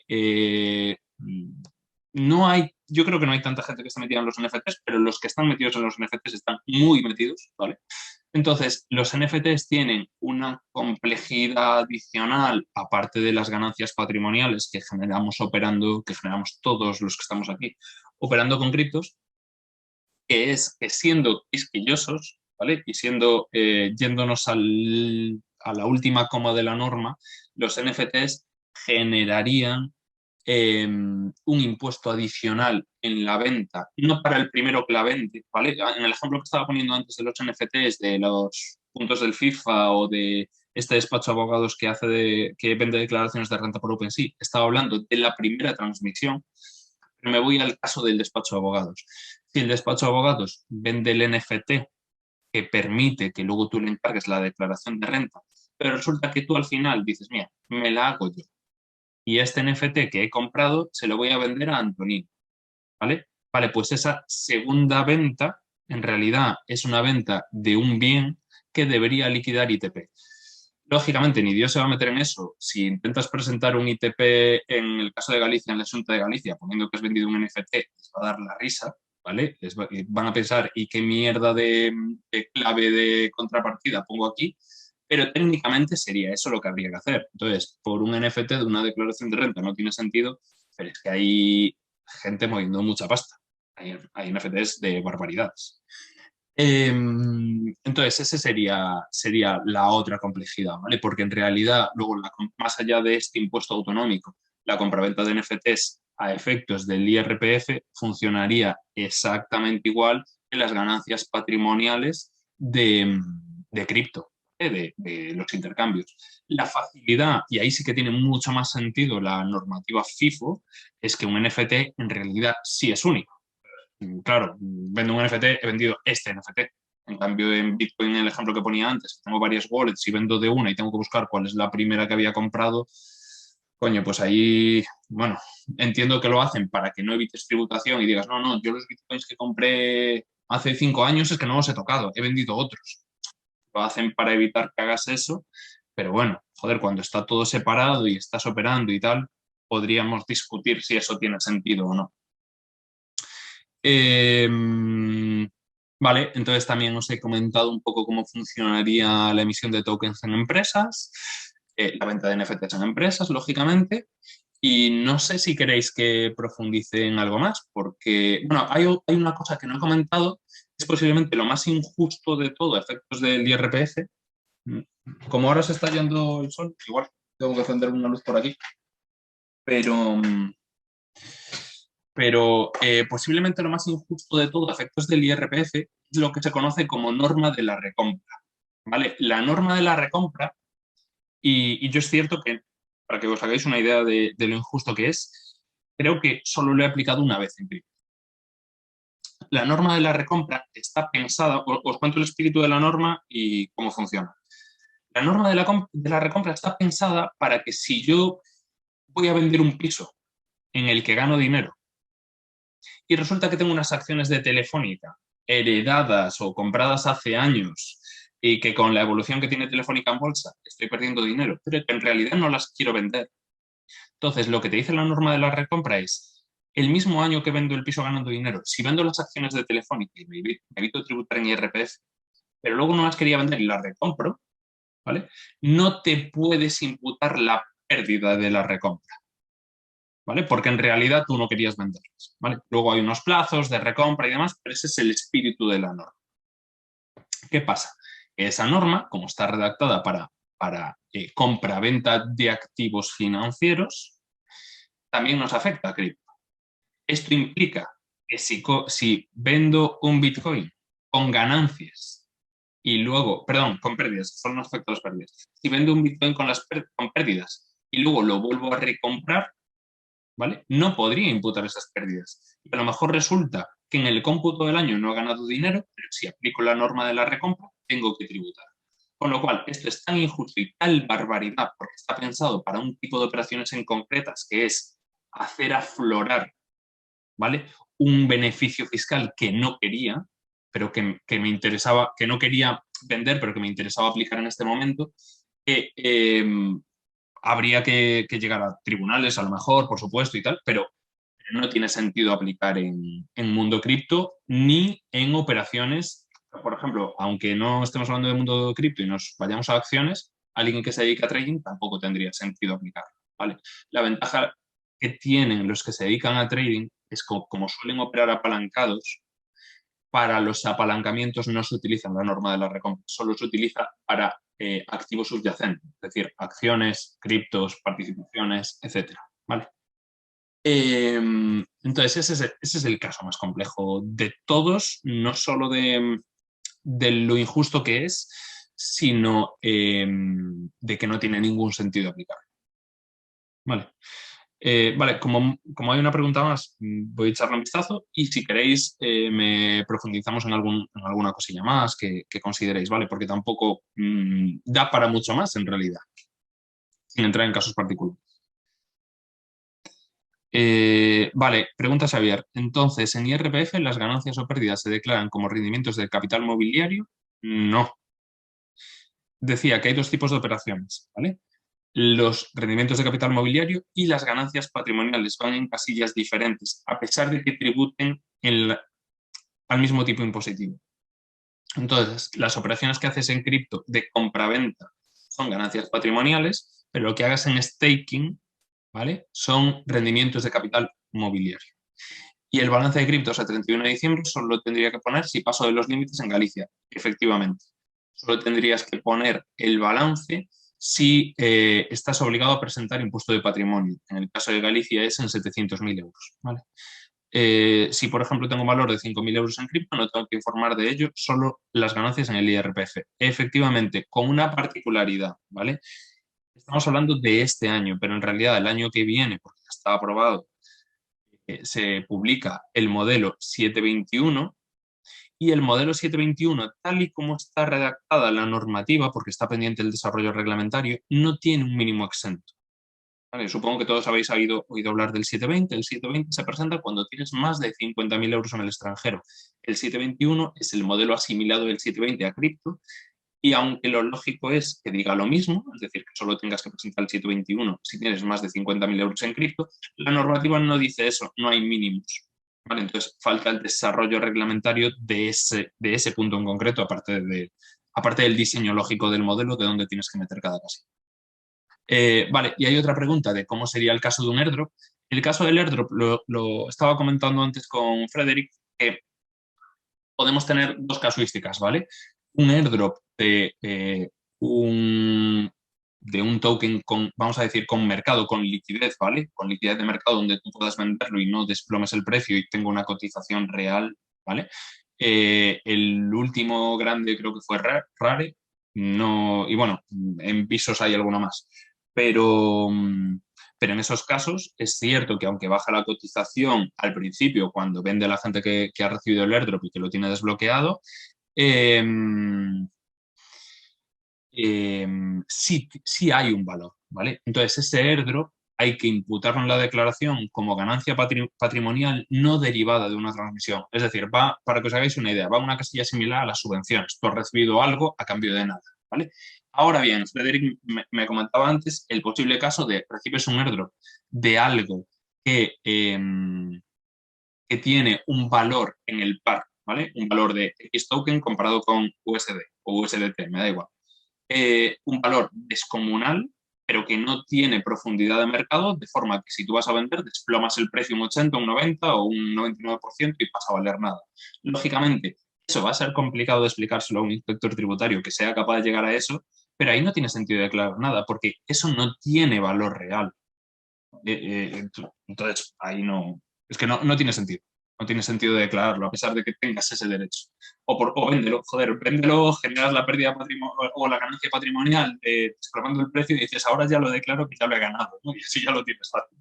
yo creo que no hay tanta gente que está metida en los NFTs, pero los que están metidos en los NFTs están muy metidos, ¿vale? Entonces, los NFTs tienen una complejidad adicional, aparte de las ganancias patrimoniales que generamos todos los que estamos aquí, operando con criptos, que es que siendo quisquillosos, ¿vale? Y siendo, yéndonos a la última coma de la norma, los NFTs generarían un impuesto adicional en la venta, no para el primero que la vende, ¿vale? En el ejemplo que estaba poniendo antes de los NFTs, de los puntos del FIFA o de este despacho de abogados que vende declaraciones de renta por OpenSea, estaba hablando de la primera transmisión, pero me voy al caso del despacho de abogados. Si el despacho de abogados vende el NFT que permite que luego tú le encargues la declaración de renta, pero resulta que tú al final dices, mira, me la hago yo. Y este NFT que he comprado se lo voy a vender a Antonino, ¿vale? Vale, pues esa segunda venta en realidad es una venta de un bien que debería liquidar ITP. Lógicamente, ni Dios se va a meter en eso. Si intentas presentar un ITP en el caso de Galicia, en la Xunta de Galicia, poniendo que has vendido un NFT, les va a dar la risa, ¿vale? Van a pensar, ¿y qué mierda de clave de contrapartida pongo aquí? Pero técnicamente sería eso lo que habría que hacer. Entonces, por un NFT de una declaración de renta no tiene sentido, pero es que hay gente moviendo mucha pasta. Hay NFTs de barbaridades. Entonces, esa sería la otra complejidad, ¿vale? Porque en realidad, luego, más allá de este impuesto autonómico, la compraventa de NFTs a efectos del IRPF funcionaría exactamente igual que las ganancias patrimoniales de cripto, de los intercambios. La facilidad, y ahí sí que tiene mucho más sentido la normativa FIFO, es que un NFT en realidad sí es único. Claro, vendo un NFT, he vendido este NFT. En cambio, en Bitcoin, el ejemplo que ponía antes, tengo varias wallets y vendo de una y tengo que buscar cuál es la primera que había comprado, coño, pues ahí, bueno, entiendo que lo hacen para que no evites tributación y digas, no, yo los Bitcoins que compré hace 5 años es que no los he tocado, he vendido otros. Lo hacen para evitar que hagas eso, pero bueno, joder, cuando está todo separado y estás operando y tal, podríamos discutir si eso tiene sentido o no. Vale, entonces también os he comentado un poco cómo funcionaría la emisión de tokens en empresas, la venta de NFTs en empresas, lógicamente, y no sé si queréis que profundice en algo más, porque, bueno, hay una cosa que no he comentado, es posiblemente lo más injusto de todo a efectos del IRPF. Como ahora se está yendo el sol, igual tengo que encender una luz por aquí, pero posiblemente lo más injusto de todo a efectos del IRPF es lo que se conoce como norma de la recompra, ¿vale? La norma de la recompra, y yo es cierto que, para que os hagáis una idea de lo injusto que es, creo que solo lo he aplicado una vez en cripto. La norma de la recompra está pensada, os cuento el espíritu de la norma y cómo funciona. La norma de la recompra está pensada para que si yo voy a vender un piso en el que gano dinero y resulta que tengo unas acciones de Telefónica heredadas o compradas hace años y que con la evolución que tiene Telefónica en bolsa estoy perdiendo dinero, pero que en realidad no las quiero vender. Entonces, lo que te dice la norma de la recompra es, el mismo año que vendo el piso ganando dinero, si vendo las acciones de Telefónica y me evito tributar en IRPF, pero luego no las quería vender y las recompro, ¿vale? No te puedes imputar la pérdida de la recompra, ¿vale? Porque en realidad tú no querías venderlas, ¿vale? Luego hay unos plazos de recompra y demás, pero ese es el espíritu de la norma. ¿Qué pasa? Esa norma, como está redactada para compra-venta de activos financieros, también nos afecta a cripto. Esto implica que si vendo un Bitcoin con ganancias y luego, perdón, con pérdidas, solo nos afecta las pérdidas. Si vendo un Bitcoin con pérdidas y luego lo vuelvo a recomprar, ¿vale? No podría imputar esas pérdidas. Y a lo mejor resulta que en el cómputo del año no he ganado dinero, pero si aplico la norma de la recompra, tengo que tributar. Con lo cual, esto es tan injusto y tal barbaridad porque está pensado para un tipo de operaciones en concretas que es hacer aflorar, ¿vale? Un beneficio fiscal que no quería, pero que me interesaba, que no quería vender, pero que me interesaba aplicar en este momento, que habría que llegar a tribunales, a lo mejor, por supuesto, y tal, pero no tiene sentido aplicar en mundo cripto ni en operaciones. Por ejemplo, aunque no estemos hablando de mundo cripto y nos vayamos a acciones, alguien que se dedica a trading tampoco tendría sentido aplicarlo, ¿vale? La ventaja que tienen los que se dedican a trading es que, como suelen operar apalancados, para los apalancamientos no se utiliza la norma de la recompra, solo se utiliza para activos subyacentes, es decir, acciones, criptos, participaciones, etcétera, ¿vale? Entonces, ese es el caso más complejo de todos, no solo de lo injusto que es, sino de que no tiene ningún sentido aplicar. Vale. Vale, como hay una pregunta más, voy a echarle un vistazo y si queréis me profundizamos en alguna cosilla más que consideréis, ¿vale? Porque tampoco da para mucho más en realidad, sin entrar en casos particulares. Vale, pregunta Xavier. Entonces, ¿en IRPF las ganancias o pérdidas se declaran como rendimientos del capital mobiliario? No. Decía que hay dos tipos de operaciones, ¿vale? Los rendimientos de capital mobiliario y las ganancias patrimoniales van en casillas diferentes, a pesar de que tributen al mismo tipo impositivo. Entonces, las operaciones que haces en cripto de compra-venta son ganancias patrimoniales, pero lo que hagas en staking, ¿vale?, son rendimientos de capital mobiliario. Y el balance de criptos a 31 de diciembre solo lo tendría que poner si paso de los límites en Galicia, efectivamente. Solo tendrías que poner el balance si estás obligado a presentar impuesto de patrimonio. En el caso de Galicia es en 700.000 euros. ¿Vale? Si, por ejemplo, tengo un valor de 5.000 euros en cripto, no tengo que informar de ello, solo las ganancias en el IRPF. Efectivamente, con una particularidad, ¿vale? Estamos hablando de este año, pero en realidad el año que viene, porque ya está aprobado, se publica el modelo 721, y el modelo 721, tal y como está redactada la normativa, porque está pendiente el desarrollo reglamentario, no tiene un mínimo exento. ¿Vale? Supongo que todos habéis oído hablar del 720. El 720 se presenta cuando tienes más de 50.000 euros en el extranjero. El 721 es el modelo asimilado del 720 a cripto, y aunque lo lógico es que diga lo mismo, es decir, que solo tengas que presentar el 721 si tienes más de 50.000 euros en cripto, la normativa no dice eso, no hay mínimos. ¿Vale? Entonces, falta el desarrollo reglamentario de ese punto en concreto, aparte del diseño lógico del modelo, de dónde tienes que meter cada casilla. Vale, y hay otra pregunta de cómo sería el caso de un airdrop. El caso del airdrop lo estaba comentando antes con Frederick, que podemos tener dos casuísticas, ¿vale? Un airdrop de un token con, vamos a decir, con mercado, con liquidez, ¿vale? Con liquidez de mercado donde tú puedas venderlo y no desplomes el precio y tenga una cotización real, ¿vale? El último grande creo que fue Rare, no, y bueno, en pisos hay alguno más, pero en esos casos es cierto que aunque baja la cotización al principio cuando vende a la gente que ha recibido el airdrop y que lo tiene desbloqueado, sí hay un valor, ¿vale? Entonces ese airdrop hay que imputarlo en la declaración como ganancia patrimonial no derivada de una transmisión. Es decir, para que os hagáis una idea, va a una casilla similar a las subvenciones. Tú has recibido algo a cambio de nada, ¿vale? Ahora bien, Frederick me comentaba antes el posible caso de recibes un airdrop de algo que tiene un valor en el par, ¿vale? Un valor de X token comparado con USD o USDT, me da igual. Un valor descomunal, pero que no tiene profundidad de mercado, de forma que si tú vas a vender, desplomas el precio un 80, un 90 o un 99% y pasa a valer nada. Lógicamente, eso va a ser complicado de explicárselo a un inspector tributario que sea capaz de llegar a eso, pero ahí no tiene sentido declarar nada, porque eso no tiene valor real. Entonces, ahí no... Es que no tiene sentido. No tiene sentido declararlo, a pesar de que tengas ese derecho. O véndelo, joder, véndelo, generas la pérdida o la ganancia patrimonial desplomando el precio y dices, ahora ya lo declaro que ya lo he ganado, ¿no? Y así ya lo tienes fácil.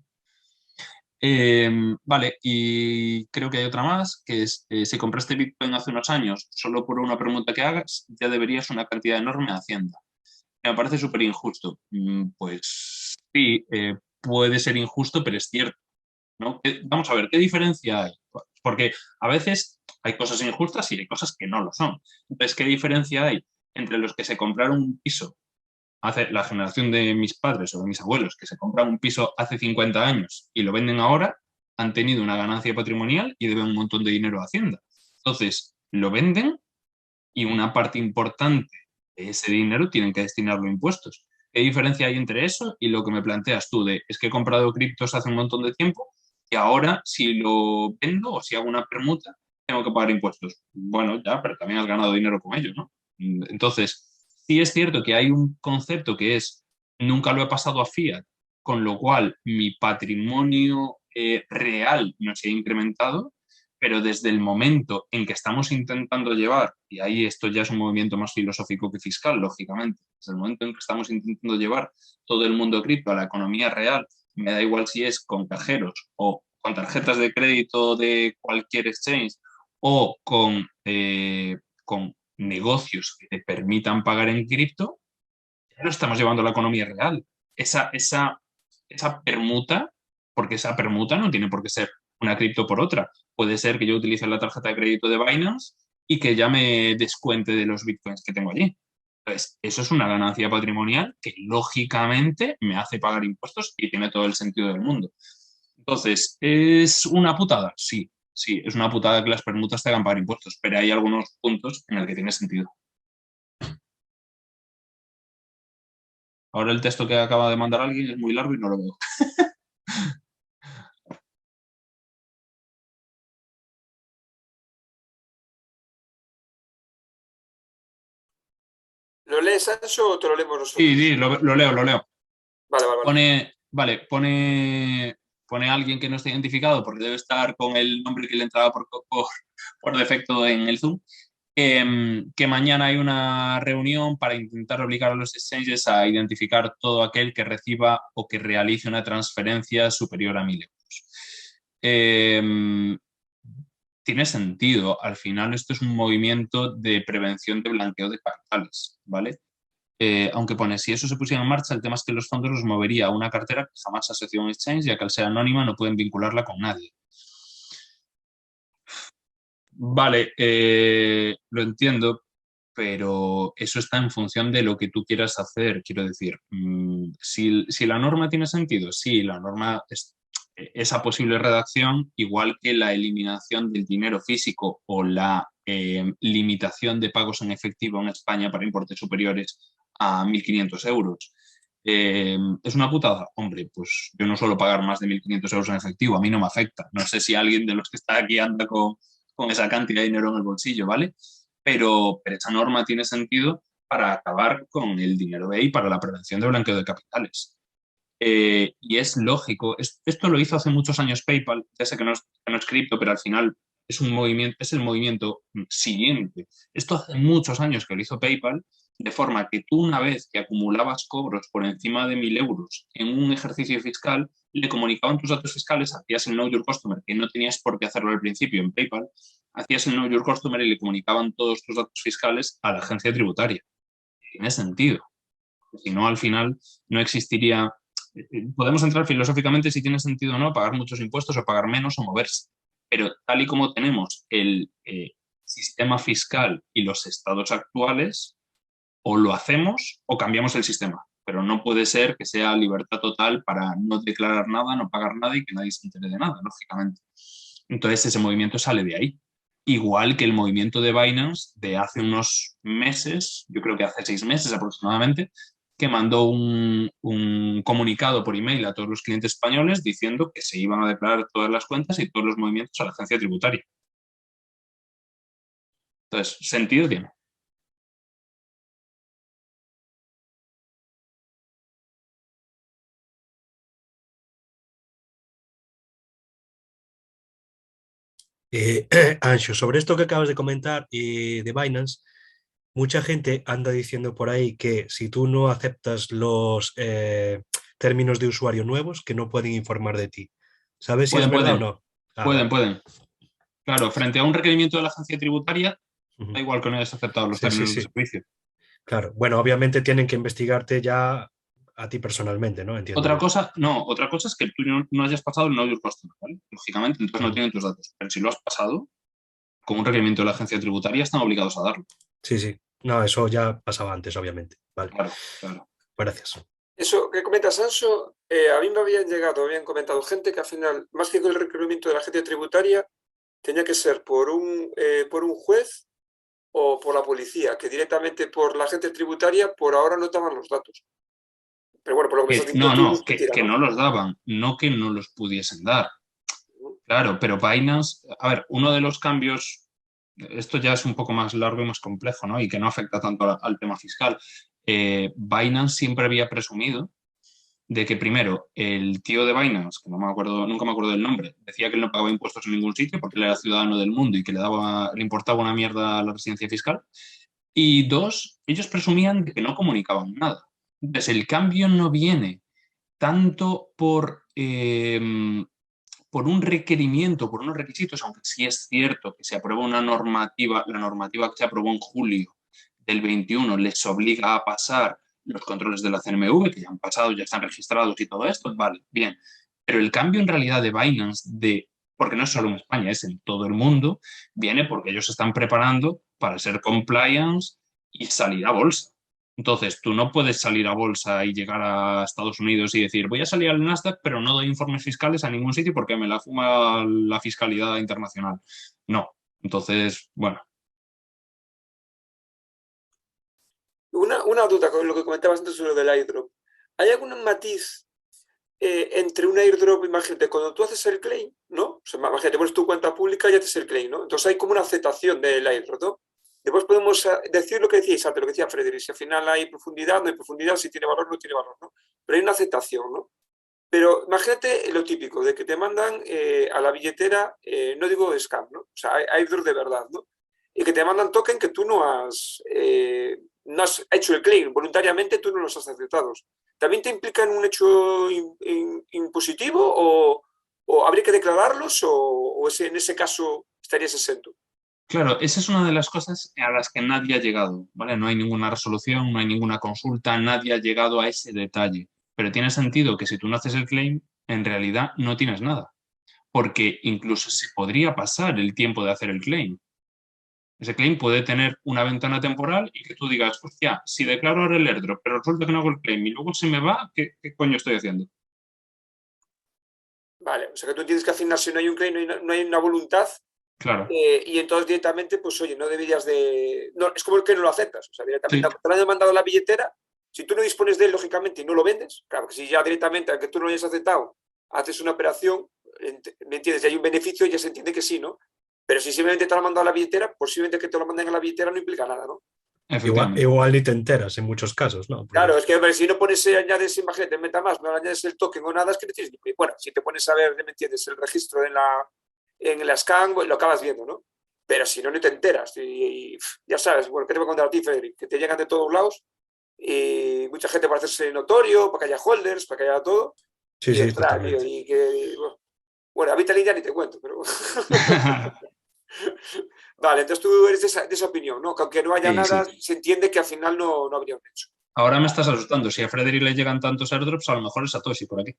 Vale, y creo que hay otra más, que es, si compraste Bitcoin hace unos años, solo por una pregunta que hagas, ya deberías una cantidad enorme a Hacienda. Me parece súper injusto. Pues sí, puede ser injusto, pero es cierto, ¿no? Vamos a ver, ¿qué diferencia hay? Porque a veces hay cosas injustas y hay cosas que no lo son. Entonces, ¿qué diferencia hay entre los que se compraron un piso hace la generación de mis padres o de mis abuelos, que se compran un piso hace 50 años y lo venden ahora, han tenido una ganancia patrimonial y deben un montón de dinero a Hacienda? Entonces, lo venden y una parte importante de ese dinero tienen que destinarlo a impuestos. ¿Qué diferencia hay entre eso y lo que me planteas tú de es que he comprado criptos hace un montón de tiempo y ahora si lo vendo o si hago una permuta tengo que pagar impuestos? Bueno, ya, pero también has ganado dinero con ello, ¿no? Entonces, sí es cierto que hay un concepto que es nunca lo he pasado a fiat, con lo cual mi patrimonio real no se ha incrementado, pero desde el momento en que estamos intentando llevar, y ahí esto ya es un movimiento más filosófico que fiscal, lógicamente, desde el momento en que estamos intentando llevar todo el mundo cripto a la economía real, me da igual si es con cajeros o con tarjetas de crédito de cualquier exchange o con negocios que te permitan pagar en cripto, ya lo estamos llevando a la economía real. Esa permuta, porque esa permuta no tiene por qué ser una cripto por otra. Puede ser que yo utilice la tarjeta de crédito de Binance y que ya me descuente de los bitcoins que tengo allí. Entonces, eso es una ganancia patrimonial que lógicamente me hace pagar impuestos y tiene todo el sentido del mundo. Entonces, ¿es una putada? Sí, sí, es una putada que las permutas te hagan pagar impuestos, pero hay algunos puntos en el que tiene sentido. Ahora el texto que acaba de mandar alguien es muy largo y no lo veo. ¿Lo lees, Sancho, o te lo leemos nosotros? Sí, lo leo. Vale. Pone alguien que no está identificado porque debe estar con el nombre que le entraba por defecto en el Zoom, que mañana hay una reunión para intentar obligar a los exchanges a identificar todo aquel que reciba o que realice una transferencia superior a 1.000 euros. Tiene sentido. Al final esto es un movimiento de prevención de blanqueo de capitales, ¿vale? Aunque pone, si eso se pusiera en marcha, el tema es que los fondos los movería a una cartera que jamás se asoció a un exchange, ya que al ser anónima no pueden vincularla con nadie. Vale, lo entiendo, pero eso está en función de lo que tú quieras hacer. Quiero decir, si la norma tiene sentido, sí, la norma es esa posible redacción, igual que la eliminación del dinero físico o la limitación de pagos en efectivo en España para importes superiores a 1.500 euros. ¿Es una putada? Hombre, pues yo no suelo pagar más de 1.500 euros en efectivo, a mí no me afecta. No sé si alguien de los que está aquí anda con esa cantidad de dinero en el bolsillo, ¿vale? Pero esa norma tiene sentido para acabar con el dinero BEI para la prevención de blanqueo de capitales. Y es lógico, esto lo hizo hace muchos años PayPal, ya sé que no es cripto, pero al final es el movimiento siguiente. Esto hace muchos años que lo hizo PayPal, de forma que tú una vez que acumulabas cobros por encima de 1.000 euros en un ejercicio fiscal, le comunicaban tus datos fiscales, hacías el Know Your Customer, que no tenías por qué hacerlo al principio en PayPal, hacías el Know Your Customer y le comunicaban todos tus datos fiscales a la agencia tributaria. Tiene sentido. Si no, al final no existiría. Podemos entrar filosóficamente si tiene sentido o no pagar muchos impuestos o pagar menos o moverse. Pero tal y como tenemos el sistema fiscal y los estados actuales, o lo hacemos o cambiamos el sistema. Pero no puede ser que sea libertad total para no declarar nada, no pagar nada y que nadie se entere de nada, lógicamente. Entonces ese movimiento sale de ahí. Igual que el movimiento de Binance de hace unos meses, yo creo que hace 6 meses aproximadamente, que mandó un comunicado por email a todos los clientes españoles diciendo que se iban a declarar todas las cuentas y todos los movimientos a la agencia tributaria. Entonces, sentido tiene. Anxo, sobre esto que acabas de comentar de Binance, mucha gente anda diciendo por ahí que si tú no aceptas los términos de usuario nuevos, que no pueden informar de ti. ¿Sabes si es verdad o no? Pueden. Claro, frente a un requerimiento de la agencia tributaria, Ujú. da igual que no hayas aceptado los términos de servicio. Claro, bueno, obviamente tienen que investigarte ya a ti personalmente, ¿no? Entiendo. Otra cosa es que tú no hayas pasado el Know Your Customer, ¿vale? Lógicamente, entonces no tienen tus datos. Pero si lo has pasado, con un requerimiento de la agencia tributaria están obligados a darlo. Sí. No, eso ya pasaba antes, obviamente. Vale. Claro. Gracias. Eso que comenta Sanso, a mí me habían comentado gente que al final, más que con el requerimiento de la agencia tributaria, tenía que ser por un juez o por la policía, que directamente por la agencia tributaria por ahora no daban los datos. Pero bueno, por lo que me estás diciendo que no los daban, no que no los pudiesen dar. Claro, pero Binance, a ver, uno de los cambios, esto ya es un poco más largo y más complejo, ¿no? Y que no afecta tanto al tema fiscal. Binance siempre había presumido de que primero el tío de Binance, que nunca me acuerdo del nombre, decía que él no pagaba impuestos en ningún sitio porque él era ciudadano del mundo y que le importaba una mierda la residencia fiscal. Y dos, ellos presumían de que no comunicaban nada. Entonces, el cambio no viene tanto por un requerimiento, por unos requisitos, aunque sí es cierto que se aprueba una normativa, la normativa que se aprobó en julio del 21 les obliga a pasar los controles de la CNMV, que ya han pasado, ya están registrados y todo esto, vale, bien. Pero el cambio en realidad de Binance, porque no es solo en España, es en todo el mundo, viene porque ellos se están preparando para ser compliance y salir a bolsa. Entonces, tú no puedes salir a bolsa y llegar a Estados Unidos y decir, voy a salir al Nasdaq, pero no doy informes fiscales a ningún sitio porque me la fuma la fiscalidad internacional. No. Entonces, bueno. Una duda con lo que comentabas antes sobre lo del airdrop. ¿Hay algún matiz entre un airdrop, imagínate, cuando tú haces el claim, ¿no? O sea, imagínate, pones tu cuenta pública y haces el claim, ¿no? Entonces hay como una aceptación del airdrop, ¿no? Después podemos decir lo que decíais antes, lo que decía Frederick, si al final hay profundidad, no hay profundidad, si tiene valor, no tiene valor, ¿no? Pero hay una aceptación, ¿no? Pero imagínate lo típico, de que te mandan a la billetera, no digo scam, ¿no? O sea, hay airdrop de verdad, ¿no? Y que te mandan token que tú no has hecho el claim, voluntariamente tú no los has aceptado. ¿También te implican un hecho impositivo o habría que declararlos o en ese caso estarías exento? Claro, esa es una de las cosas a las que nadie ha llegado, ¿vale? No hay ninguna resolución, no hay ninguna consulta, nadie ha llegado a ese detalle. Pero tiene sentido que si tú no haces el claim, en realidad no tienes nada. Porque incluso se podría pasar el tiempo de hacer el claim. Ese claim puede tener una ventana temporal y que tú digas, hostia, si declaro ahora el airdrop, pero resulta que no hago el claim y luego se me va, ¿qué coño estoy haciendo? Vale, o sea que tú entiendes que al final si no hay un claim, no hay una voluntad. Claro. Y entonces directamente, pues oye, no deberías de... No, es como el que no lo aceptas. O sea, directamente, Sí. aunque te lo hayan mandado a la billetera, si tú no dispones de él, lógicamente, y no lo vendes, claro que si ya directamente, aunque tú no lo hayas aceptado, haces una operación, ¿me entiendes? Y hay un beneficio, ya se entiende que sí, ¿no? Pero si simplemente te lo han mandado a la billetera, posiblemente que te lo manden a la billetera no implica nada, ¿no? Igual ni te enteras en muchos casos, ¿no? Porque... Claro, es que hombre, si no pones, añades, imagínate, MetaMask, no le añades el token o nada, es que no tienes ni... Bueno, si te pones a ver, ¿me entiendes? El registro en la scan, lo acabas viendo, ¿no? Pero si no, no te enteras. Y ya sabes, bueno, ¿qué te voy a contar a ti, Frederick? Que te llegan de todos lados y mucha gente para hacerse notorio, para que haya holders, para que haya todo. Sí, y, sí, ostras, totalmente. tío, y que, bueno, a Vitaly ya ni te cuento, pero... Vale, entonces tú eres de esa opinión, ¿no? Que aunque no haya Sí, nada, sí. se entiende que al final no habría un hecho. Ahora me estás asustando. Si a Frederick le llegan tantos airdrops, a lo mejor es Satoshi por aquí.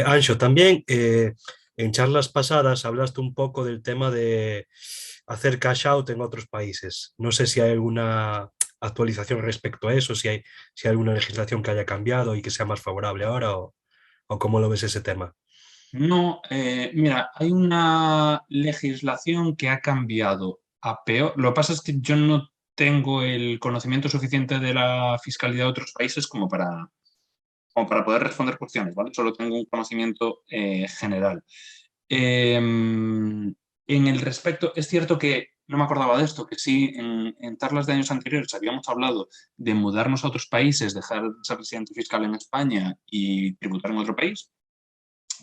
Anxo, también en charlas pasadas hablaste un poco del tema de hacer cash out en otros países. No sé si hay alguna actualización respecto a eso, si hay alguna legislación que haya cambiado y que sea más favorable ahora o cómo lo ves ese tema. No, mira, hay una legislación que ha cambiado a peor. Lo que pasa es que yo no tengo el conocimiento suficiente de la fiscalidad de otros países como para poder responder cuestiones, ¿vale? Solo tengo un conocimiento general. En el respecto, es cierto que no me acordaba de esto, que sí, en charlas de años anteriores habíamos hablado de mudarnos a otros países, dejar de ser residente fiscal en España y tributar en otro país.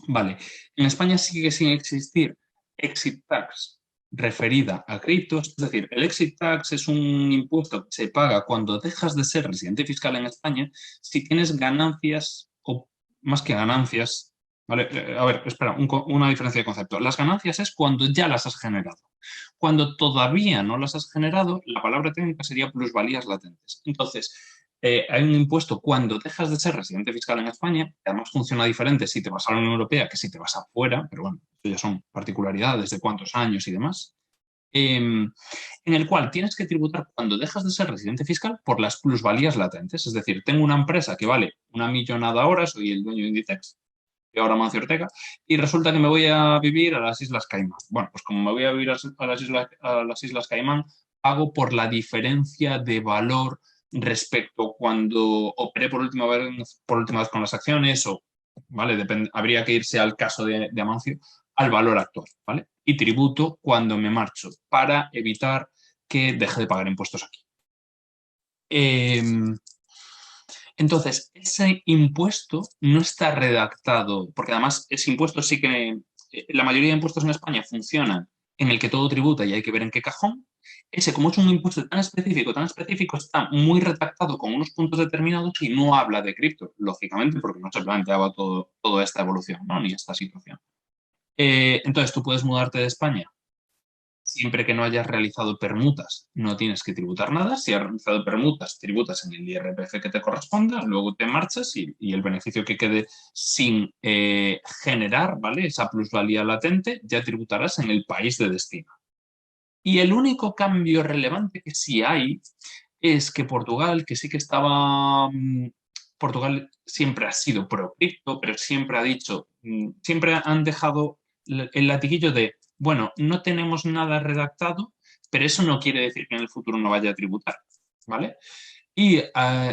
Vale, en España sigue sin existir exit tax referida a criptos, es decir, el exit tax es un impuesto que se paga cuando dejas de ser residente fiscal en España si tienes ganancias o más que ganancias, ¿vale? A ver, espera, una diferencia de concepto. Las ganancias es cuando ya las has generado. Cuando todavía no las has generado, la palabra técnica sería plusvalías latentes. Entonces, hay un impuesto cuando dejas de ser residente fiscal en España, que además funciona diferente si te vas a la Unión Europea que si te vas afuera, pero bueno, eso ya son particularidades de cuántos años y demás, en el cual tienes que tributar cuando dejas de ser residente fiscal por las plusvalías latentes. Es decir, tengo una empresa que vale 1 millonada ahora, soy el dueño de Inditex, y ahora Mancio Ortega, y resulta que me voy a vivir a las Islas Caimán. Bueno, pues como me voy a vivir a las Islas Caimán, pago por la diferencia de valor respecto cuando operé por última vez con las acciones o ¿vale? Habría que irse al caso de Amancio, al valor actual, ¿vale? Y tributo cuando me marcho para evitar que deje de pagar impuestos aquí. Entonces, ese impuesto no está redactado, porque además ese impuesto sí que, la mayoría de impuestos en España funcionan en el que todo tributa y hay que ver en qué cajón. Ese, como es un impuesto tan específico, está muy redactado con unos puntos determinados y no habla de cripto, lógicamente, porque no se planteaba toda esta evolución, ¿no? Ni esta situación. Entonces, tú puedes mudarte de España siempre que no hayas realizado permutas, no tienes que tributar nada. Si has realizado permutas, tributas en el IRPF que te corresponda, luego te marchas y el beneficio que quede sin generar, ¿vale? Esa plusvalía latente, ya tributarás en el país de destino. Y el único cambio relevante que sí hay es que Portugal, que sí que estaba... Portugal siempre ha sido pro cripto, pero siempre ha dicho, siempre han dejado el latiguillo de, bueno, no tenemos nada redactado, pero eso no quiere decir que en el futuro no vaya a tributar, ¿vale? Y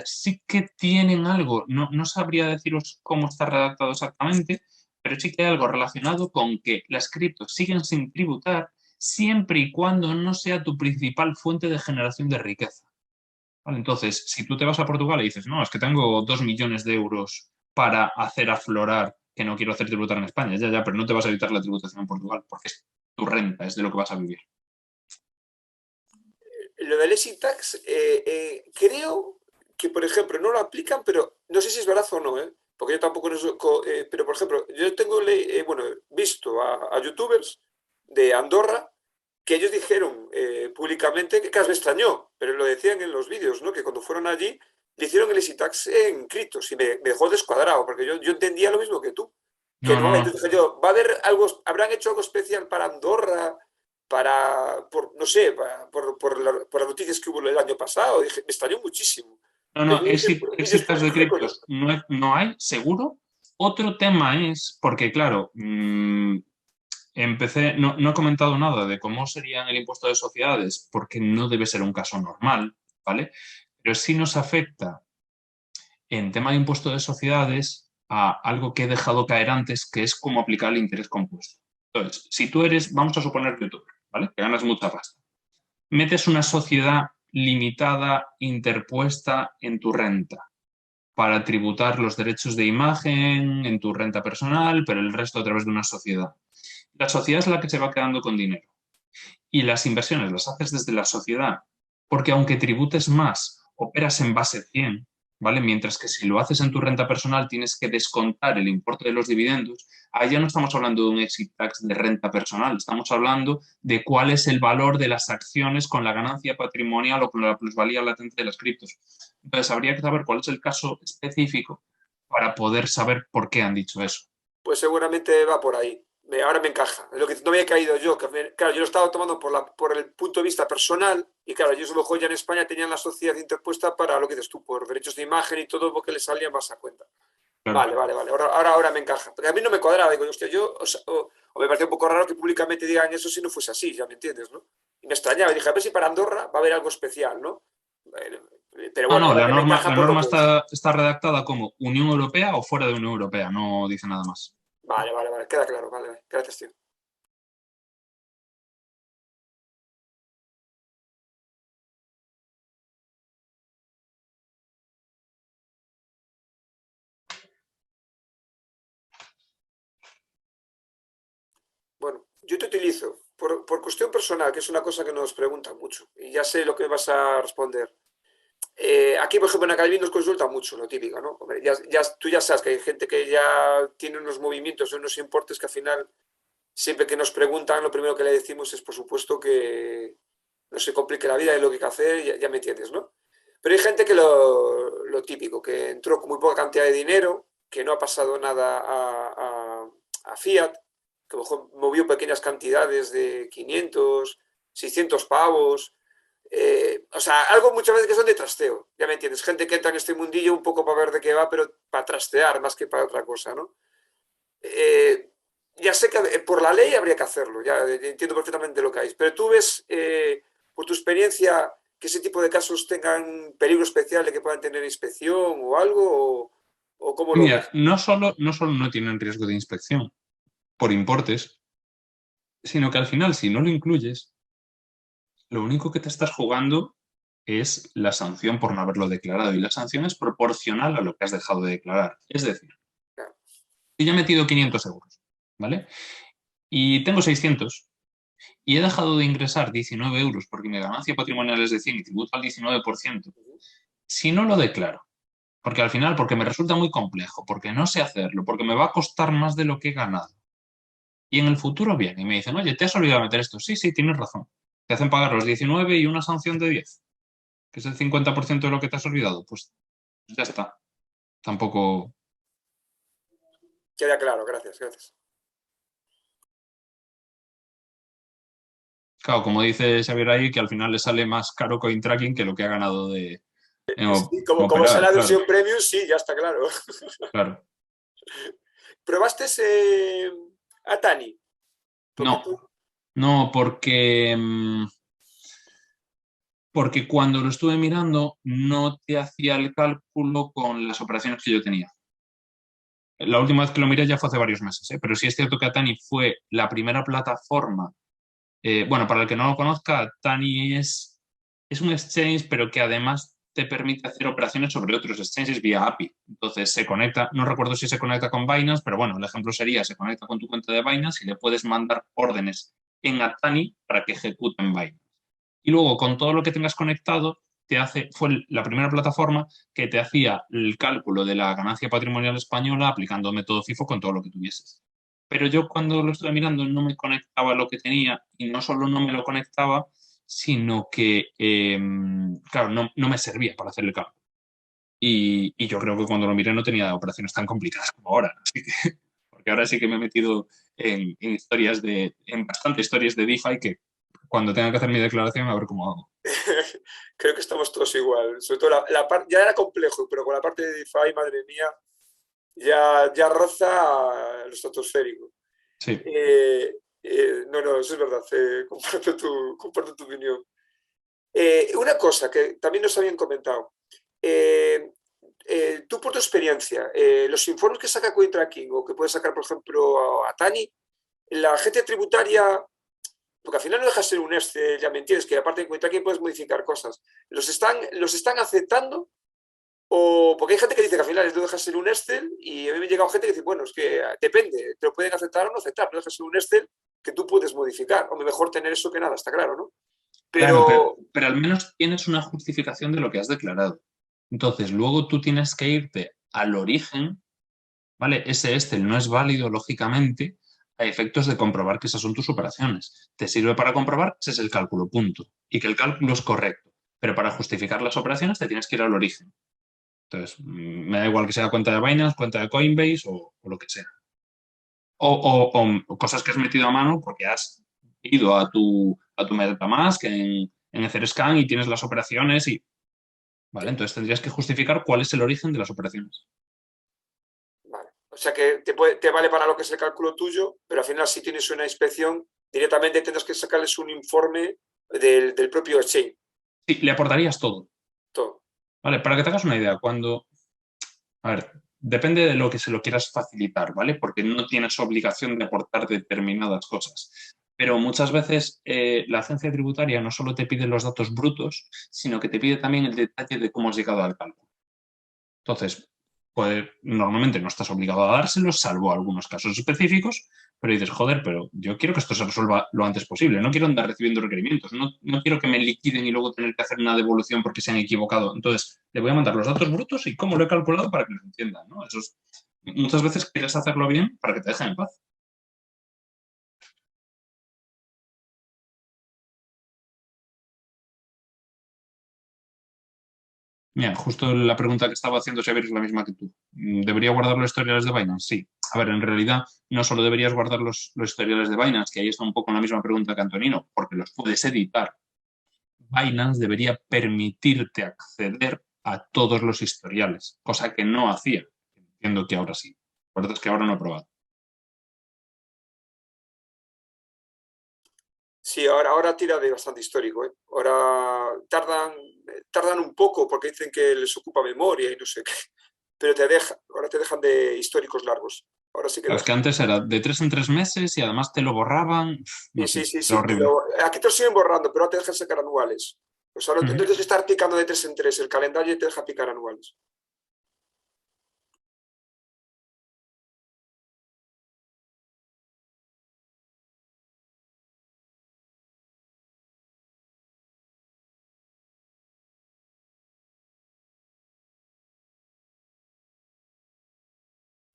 sí que tienen algo, no sabría deciros cómo está redactado exactamente, pero sí que hay algo relacionado con que las criptos siguen sin tributar siempre y cuando no sea tu principal fuente de generación de riqueza. ¿Vale? Entonces, si tú te vas a Portugal y dices, no, es que tengo 2 millones de euros para hacer aflorar que no quiero hacer tributar en España, ya, pero no te vas a evitar la tributación en Portugal porque es tu renta, es de lo que vas a vivir. Lo del exit tax, creo que, por ejemplo, no lo aplican, pero no sé si es verdad o no, porque yo tampoco no sé, pero, por ejemplo, yo tengo visto a youtubers de Andorra que ellos dijeron públicamente, que casi me extrañó, pero lo decían en los vídeos, ¿no? Que cuando fueron allí le hicieron el exit tax en criptos y me dejó descuadrado, porque yo entendía lo mismo que tú. Que no, entonces dije yo, habrán hecho algo especial para Andorra, no sé, por las noticias que hubo el año pasado. Dije, me extrañó muchísimo. No, Y exit tax de criptos no hay, seguro. Otro tema es, porque claro, no he comentado nada de cómo sería el impuesto de sociedades, porque no debe ser un caso normal, ¿vale? Pero sí nos afecta en tema de impuesto de sociedades a algo que he dejado caer antes, que es cómo aplicar el interés compuesto. Entonces, si tú eres, vamos a suponer youtuber, ¿vale? Que ganas mucha pasta. Metes una sociedad limitada, interpuesta en tu renta para tributar los derechos de imagen en tu renta personal, pero el resto a través de una sociedad. La sociedad es la que se va quedando con dinero. Y las inversiones las haces desde la sociedad, porque aunque tributes más, operas en base 100, ¿vale? Mientras que si lo haces en tu renta personal tienes que descontar el importe de los dividendos. Ahí ya no estamos hablando de un exit tax de renta personal, estamos hablando de cuál es el valor de las acciones con la ganancia patrimonial o con la plusvalía latente de las criptos. Entonces habría que saber cuál es el caso específico para poder saber por qué han dicho eso. Pues seguramente va por ahí. Ahora me encaja. Lo que no había caído yo, claro, yo lo estaba tomando por el punto de vista personal y claro, yo a lo mejor ya en España tenían la sociedad interpuesta para lo que dices tú, por derechos de imagen y todo, porque les salía más a cuenta. Claro. Vale. Ahora me encaja. Porque a mí no me cuadraba. Digo, hostia, o me parecía un poco raro que públicamente digan eso si no fuese así, ya me entiendes, ¿no? Y me extrañaba. Y dije, a ver si para Andorra va a haber algo especial, ¿no? Pero bueno, la norma está redactada como Unión Europea o fuera de Unión Europea, no dice nada más. Vale, queda claro, vale. Gracias, tío. Bueno, yo te utilizo por cuestión personal, que es una cosa que nos preguntan mucho, y ya sé lo que vas a responder. Aquí, por ejemplo, en Academy nos consulta mucho, lo típico, ¿no? Hombre, tú ya sabes que hay gente que ya tiene unos movimientos, unos importes que al final, siempre que nos preguntan, lo primero que le decimos es, por supuesto, que no se complique la vida y lo que hay que hacer, ya me entiendes, ¿no? Pero hay gente que lo típico, que entró con muy poca cantidad de dinero, que no ha pasado nada a Fiat, que a lo mejor movió pequeñas cantidades de 500, 600 pavos, o sea, algo muchas veces que son de trasteo, ya me entiendes, gente que entra en este mundillo un poco para ver de qué va, pero para trastear más que para otra cosa, ¿no? Ya sé que por la ley habría que hacerlo, ya entiendo perfectamente lo que hay, pero tú ves, por tu experiencia, que ese tipo de casos tengan peligro especial de que puedan tener inspección o algo, ¿O cómo lo Mira, ves? no solo no tienen riesgo de inspección por importes, sino que al final, si no lo incluyes, lo único que te estás jugando es la sanción por no haberlo declarado, y la sanción es proporcional a lo que has dejado de declarar. Es decir, Claro. yo ya he metido 500 euros, ¿vale? Y tengo 600, y he dejado de ingresar 19 euros porque mi ganancia patrimonial es de 100 y tributo al 19%. Si no lo declaro, porque al final, porque me resulta muy complejo, porque no sé hacerlo, porque me va a costar más de lo que he ganado, y en el futuro vienen y me dicen, oye, ¿te has olvidado meter esto? Sí, sí, tienes razón. Te hacen pagar los 19 y una sanción de 10, que es el 50% de lo que te has olvidado. Pues ya está. Tampoco... Queda claro, gracias, gracias. Claro, como dice Xavier ahí, que al final le sale más caro CoinTracking que lo que ha ganado en Sí, como sea operar, la claro, versión premium, sí, ya está claro. claro. ¿Probaste a Tani? Porque No, tú, no, porque cuando lo estuve mirando no te hacía el cálculo con las operaciones que yo tenía. La última vez que lo miré ya fue hace varios meses, ¿eh? Pero sí es cierto que Atani fue la primera plataforma. Bueno, para el que no lo conozca, Tani es un exchange, pero que además te permite hacer operaciones sobre otros exchanges vía API. Entonces se conecta, no recuerdo si se conecta con Binance, pero bueno, el ejemplo sería, se conecta con tu cuenta de Binance y le puedes mandar órdenes en Atani para que ejecuten Binance. Y luego con todo lo que tengas conectado, fue la primera plataforma que te hacía el cálculo de la ganancia patrimonial española aplicando método FIFO con todo lo que tuvieses. Pero yo cuando lo estuve mirando no me conectaba lo que tenía, y no solo no me lo conectaba, sino que, claro, no me servía para hacer el cálculo. Y yo creo que cuando lo miré no tenía operaciones tan complicadas como ahora. Así que, porque ahora sí que me he metido en bastantes historias de DeFi que cuando tenga que hacer mi declaración a ver cómo hago. creo que estamos todos igual. Sobre todo la parte, ya era complejo, pero con la parte de DeFi, madre mía, ya roza lo estratosférico. Sí. No, eso es verdad, comparto tu opinión. Una cosa que también nos habían comentado. Tú, por tu experiencia, los informes que saca CoinTracking o que puede sacar, por ejemplo, a Tani, la gente tributaria, porque al final no deja de ser un Excel, ya me entiendes, que aparte de CoinTracking puedes modificar cosas, ¿los están aceptando? O porque hay gente que dice que al final no deja de ser un Excel, y a mí me ha llegado gente que dice, bueno, es que depende, te lo pueden aceptar o no aceptar, pero deja de ser un Excel que tú puedes modificar. O mejor tener eso que nada, está claro, ¿no? Claro, Pero, pero al menos tienes una justificación de lo que has declarado. Entonces, luego tú tienes que irte al origen, ¿vale? Ese Excel no es válido, lógicamente, a efectos de comprobar que esas son tus operaciones. Te sirve para comprobar, ese es el cálculo, punto. Y que el cálculo es correcto. Pero para justificar las operaciones te tienes que ir al origen. Entonces, me da igual que sea cuenta de Binance, cuenta de Coinbase o lo que sea. O cosas que has metido a mano porque has ido a tu MetaMask en Etherscan y tienes las operaciones y... Vale, entonces tendrías que justificar cuál es el origen de las operaciones. vale, o sea que te vale para lo que es el cálculo tuyo, pero al final si tienes una inspección, directamente tendrás que sacarles un informe del propio exchange. Sí, le aportarías todo. Todo. Vale, para que te hagas una idea, a ver, depende de lo que se lo quieras facilitar, ¿vale? Porque no tienes obligación de aportar determinadas cosas. Pero muchas veces la agencia tributaria no solo te pide los datos brutos, sino que te pide también el detalle de cómo has llegado al cálculo. Entonces, pues, normalmente no estás obligado a dárselos, salvo algunos casos específicos, pero dices, joder, pero yo quiero que esto se resuelva lo antes posible, no quiero andar recibiendo requerimientos, no quiero que me liquiden y luego tener que hacer una devolución porque se han equivocado. Entonces, le voy a mandar los datos brutos y cómo lo he calculado para que lo entiendan, ¿no? Muchas veces quieres hacerlo bien para que te dejen en paz. Mira, justo la pregunta que estaba haciendo Xavier es la misma que tú. ¿Debería guardar los historiales de Binance? Sí. A ver, en realidad no solo deberías guardar los historiales de Binance, que ahí está un poco en la misma pregunta que Antonino, porque los puedes editar. Binance debería permitirte acceder a todos los historiales, cosa que no hacía. Entiendo que ahora sí. La verdad es que ahora no he probado. Sí, ahora tira de bastante histórico, ¿eh? Ahora tardan un poco porque dicen que les ocupa memoria y no sé qué. pero ahora te dejan de históricos largos. Ahora sí que Claro, es que antes era de 3 en 3 meses y además te lo borraban. No sé, sí, era horrible. pero aquí te lo siguen borrando, pero ahora te dejan sacar anuales. Pues ahora entonces estar picando de 3 en 3 el calendario te deja picar anuales.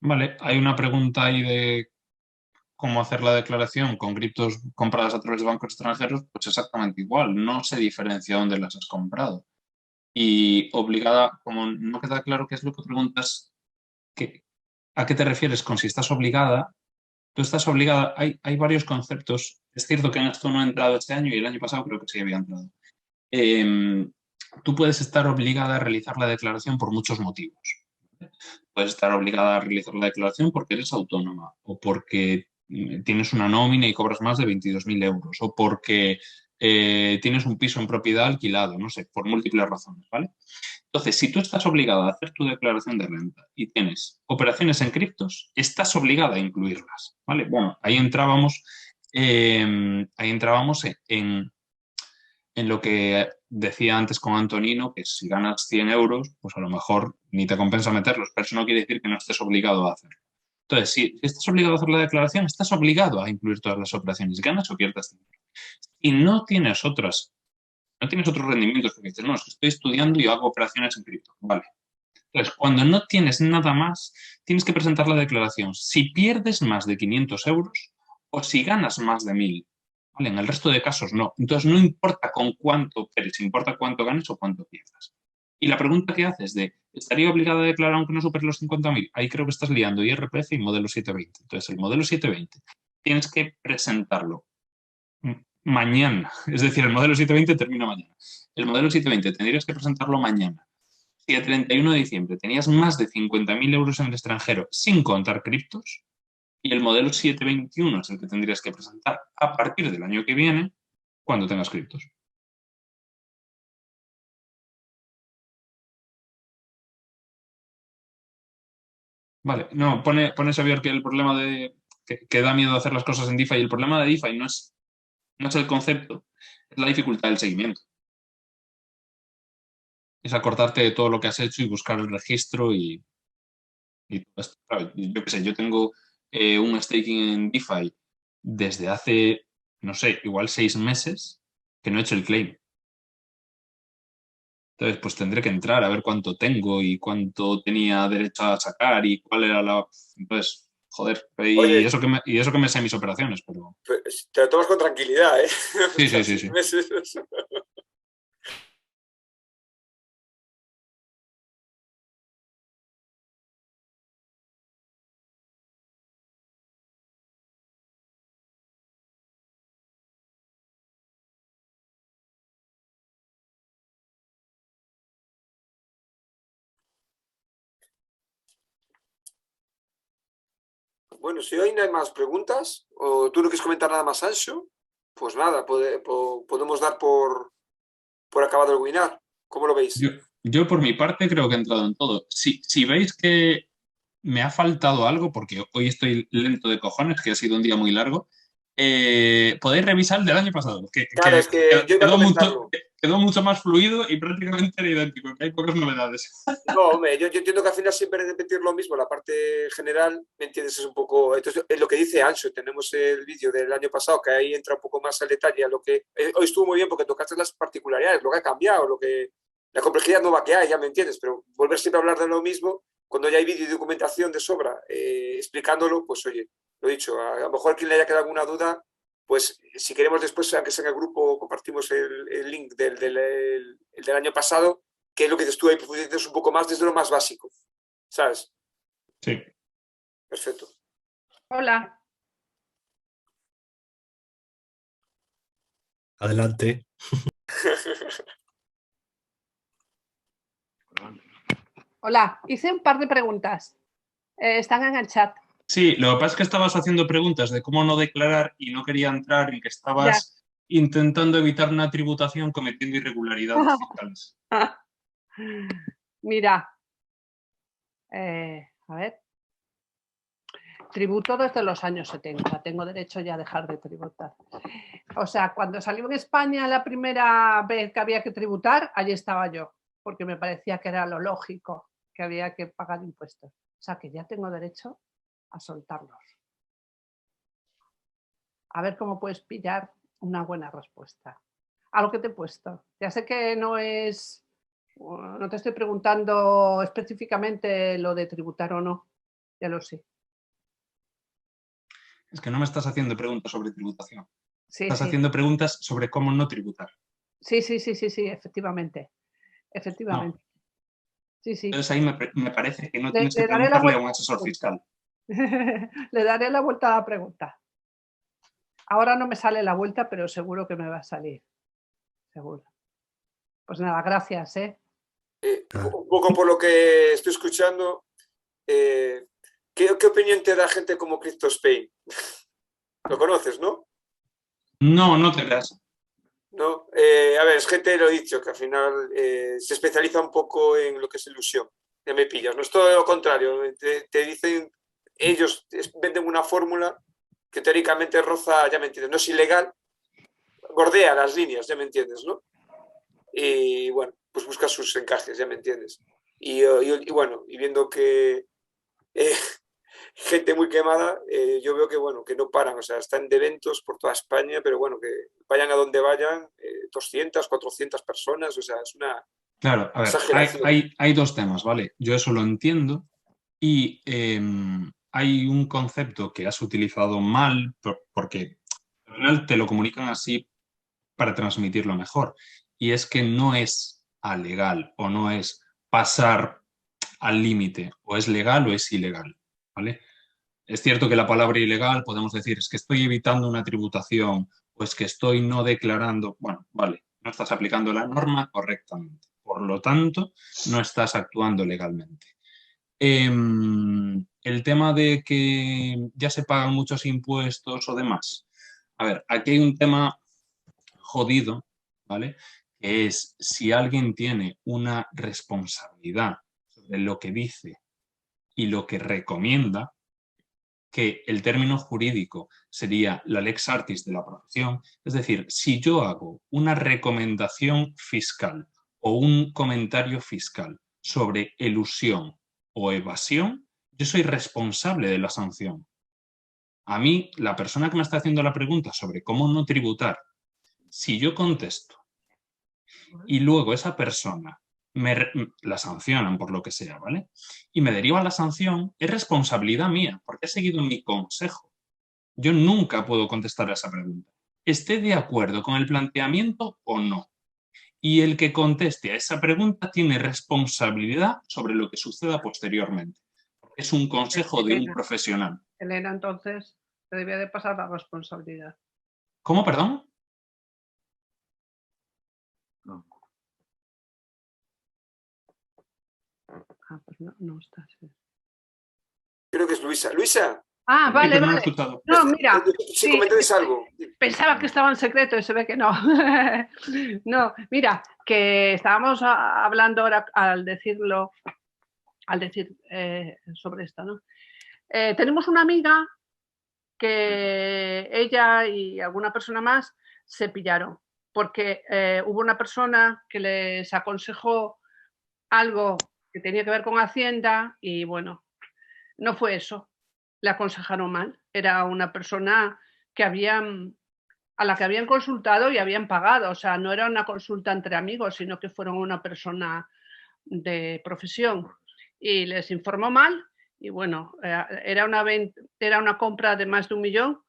Vale, hay una pregunta ahí de cómo hacer la declaración con criptos compradas a través de bancos extranjeros, pues exactamente igual, no se diferencia dónde las has comprado. Y obligada, como no queda claro qué es lo que preguntas, ¿a qué te refieres con si estás obligada? Tú estás obligada, hay varios conceptos. Es cierto que en esto no he entrado este año y el año pasado creo que sí había entrado. Tú puedes estar obligada a realizar la declaración por muchos motivos. Puedes estar obligada a realizar la declaración porque eres autónoma o porque tienes una nómina y cobras más de 22.000 euros o porque tienes un piso en propiedad alquilado, no sé, por múltiples razones, ¿vale? Entonces, si tú estás obligada a hacer tu declaración de renta y tienes operaciones en criptos, estás obligada a incluirlas, ¿vale? Bueno, ahí entrábamos en lo que decía antes con Antonino, que si ganas 100 euros, pues a lo mejor ni te compensa meterlos, pero eso no quiere decir que no estés obligado a hacerlo. Entonces, si estás obligado a hacer la declaración, estás obligado a incluir todas las operaciones, ganas o pierdas dinero. Y no tienes otros rendimientos, porque dices, no, es que estoy estudiando y hago operaciones en cripto. Vale. Entonces, cuando no tienes nada más, tienes que presentar la declaración. Si pierdes más de 500 euros o si ganas más de 1.000. ¿Vale? En el resto de casos no. Entonces, no importa con cuánto operes, importa cuánto ganes o cuánto pierdas. Y la pregunta que haces de, ¿estaría obligada a declarar aunque no supere los 50.000? Ahí creo que estás liando IRPF y modelo 720. Entonces, el modelo 720 tienes que presentarlo mañana. Es decir, el modelo 720 termina mañana. El modelo 720 tendrías que presentarlo mañana. Si a 31 de diciembre tenías más de 50.000 euros en el extranjero sin contar criptos, y el modelo 721 es el que tendrías que presentar a partir del año que viene cuando tengas criptos. Vale, no, pone Xavier que el problema de que da miedo hacer las cosas en DeFi, y el problema de DeFi no es el concepto, es la dificultad del seguimiento. Es acordarte de todo lo que has hecho y buscar el registro y claro, yo qué sé, yo tengo un staking en DeFi desde hace, no sé, igual 6 meses que no he hecho el claim. Entonces, pues tendré que entrar a ver cuánto tengo y cuánto tenía derecho a sacar y cuál era la... Entonces, joder, Oye, y eso que me sé mis operaciones, pero... pues, te lo tomas con tranquilidad, ¿eh? Sí, sí, sí, sí. Bueno, si hoy no hay más preguntas, o tú no quieres comentar nada más, Ancho, pues nada, podemos dar por acabado el webinar. ¿Cómo lo veis? Yo por mi parte creo que he entrado en todo. Si veis que me ha faltado algo, porque hoy estoy lento de cojones, que ha sido un día muy largo, podéis revisar el del año pasado, Claro, es que yo iba a comentarlo. Quedó mucho más fluido y prácticamente era idéntico, que hay pocas novedades. No, hombre, yo entiendo que al final siempre repetir lo mismo, la parte general, ¿me entiendes? Es un poco... Entonces, es lo que dice Ancho, tenemos el vídeo del año pasado, que ahí entra un poco más al detalle a lo que... hoy estuvo muy bien porque tocaste las particularidades, lo que ha cambiado, la complejidad nueva que hay, ya me entiendes, pero volver siempre a hablar de lo mismo, cuando ya hay vídeo y documentación de sobra explicándolo, pues oye, lo he dicho, a lo mejor quien le haya quedado alguna duda, pues si queremos después, aunque sea en el grupo, compartimos el link del año pasado, que es lo que dices tú, ahí profundizas un poco más desde lo más básico, ¿sabes? Sí. Perfecto. Hola. Adelante. Hola, hice un par de preguntas. Están en el chat. Sí, lo que pasa es que estabas haciendo preguntas de cómo no declarar y no quería entrar en que estabas intentando evitar una tributación cometiendo irregularidades fiscales. Mira, A ver. Tributo desde los años 70. Tengo derecho ya a dejar de tributar. O sea, cuando salió en España la primera vez que había que tributar, allí estaba yo, porque me parecía que era lo lógico, que había que pagar impuestos. O sea, que ya tengo derecho a soltarlos. A ver cómo puedes pillar una buena respuesta. A lo que te he puesto. Ya sé que no te estoy preguntando específicamente lo de tributar o no. Ya lo sé. Es que no me estás haciendo preguntas sobre tributación. Sí, Estás sí. haciendo preguntas sobre cómo no tributar. Sí, efectivamente. Efectivamente. No. Sí, sí. Entonces ahí me parece que no Le tienes que daré la preguntarle a vuelta. un asesor fiscal. Le daré la vuelta a la pregunta. Ahora no me sale la vuelta, pero seguro que me va a salir. Seguro. Pues nada, gracias, ¿eh? Un poco por lo que estoy escuchando, ¿qué opinión te da gente como CryptoSpain? ¿Lo conoces, no? No, no te creas. ¿No? A ver, es gente, lo he dicho, que al final se especializa un poco en lo que es ilusión. Ya me pillas, no es todo lo contrario. Te dicen, ellos venden una fórmula que teóricamente roza, ya me entiendes, no es ilegal, bordea las líneas, ya me entiendes, ¿no? Y bueno, pues busca sus encajes, ya me entiendes. Y bueno, y viendo que gente muy quemada, yo veo que bueno, que no paran, o sea, están de eventos por toda España, pero bueno, que vayan a donde vayan, 200, 400 personas, o sea, es una Claro, a ver, exageración. hay dos temas, ¿vale? Yo eso lo entiendo y hay un concepto que has utilizado mal porque al final te lo comunican así para transmitirlo mejor y es que no es alegal o no es pasar al límite, o es legal o es ilegal, ¿vale? Es cierto que la palabra ilegal podemos decir es que estoy evitando una tributación o es que estoy no declarando, bueno, vale, no estás aplicando la norma correctamente, por lo tanto, no estás actuando legalmente. El tema de que ya se pagan muchos impuestos o demás. A ver, aquí hay un tema jodido, ¿vale? Que es si alguien tiene una responsabilidad sobre lo que dice y lo que recomienda, que el término jurídico sería la lex artis de la profesión, es decir, si yo hago una recomendación fiscal o un comentario fiscal sobre elusión o evasión, yo soy responsable de la sanción. A mí, la persona que me está haciendo la pregunta sobre cómo no tributar, si yo contesto y luego esa persona la sancionan por lo que sea, ¿vale? Y me deriva la sanción, es responsabilidad mía, porque he seguido mi consejo. Yo nunca puedo contestar a esa pregunta. ¿Esté de acuerdo con el planteamiento o no? Y el que conteste a esa pregunta tiene responsabilidad sobre lo que suceda posteriormente. Es un consejo de un profesional. Elena, entonces, te debía de pasar la responsabilidad. ¿Cómo, perdón? No. Pues no está. Sí. Creo que es Luisa. Luisa. Ah, vale, sí, vale. No, no, mira. Si comentáis algo. Pensaba que estaba en secreto y se ve que no. No, mira, que estábamos hablando ahora al decir sobre esto, ¿no? Tenemos una amiga que ella y alguna persona más se pillaron porque hubo una persona que les aconsejó algo que tenía que ver con Hacienda y bueno, no fue eso, le aconsejaron mal, era una persona a la que habían consultado y habían pagado, o sea, no era una consulta entre amigos, sino que fueron una persona de profesión y les informó mal y bueno, era una compra de más de 1 millón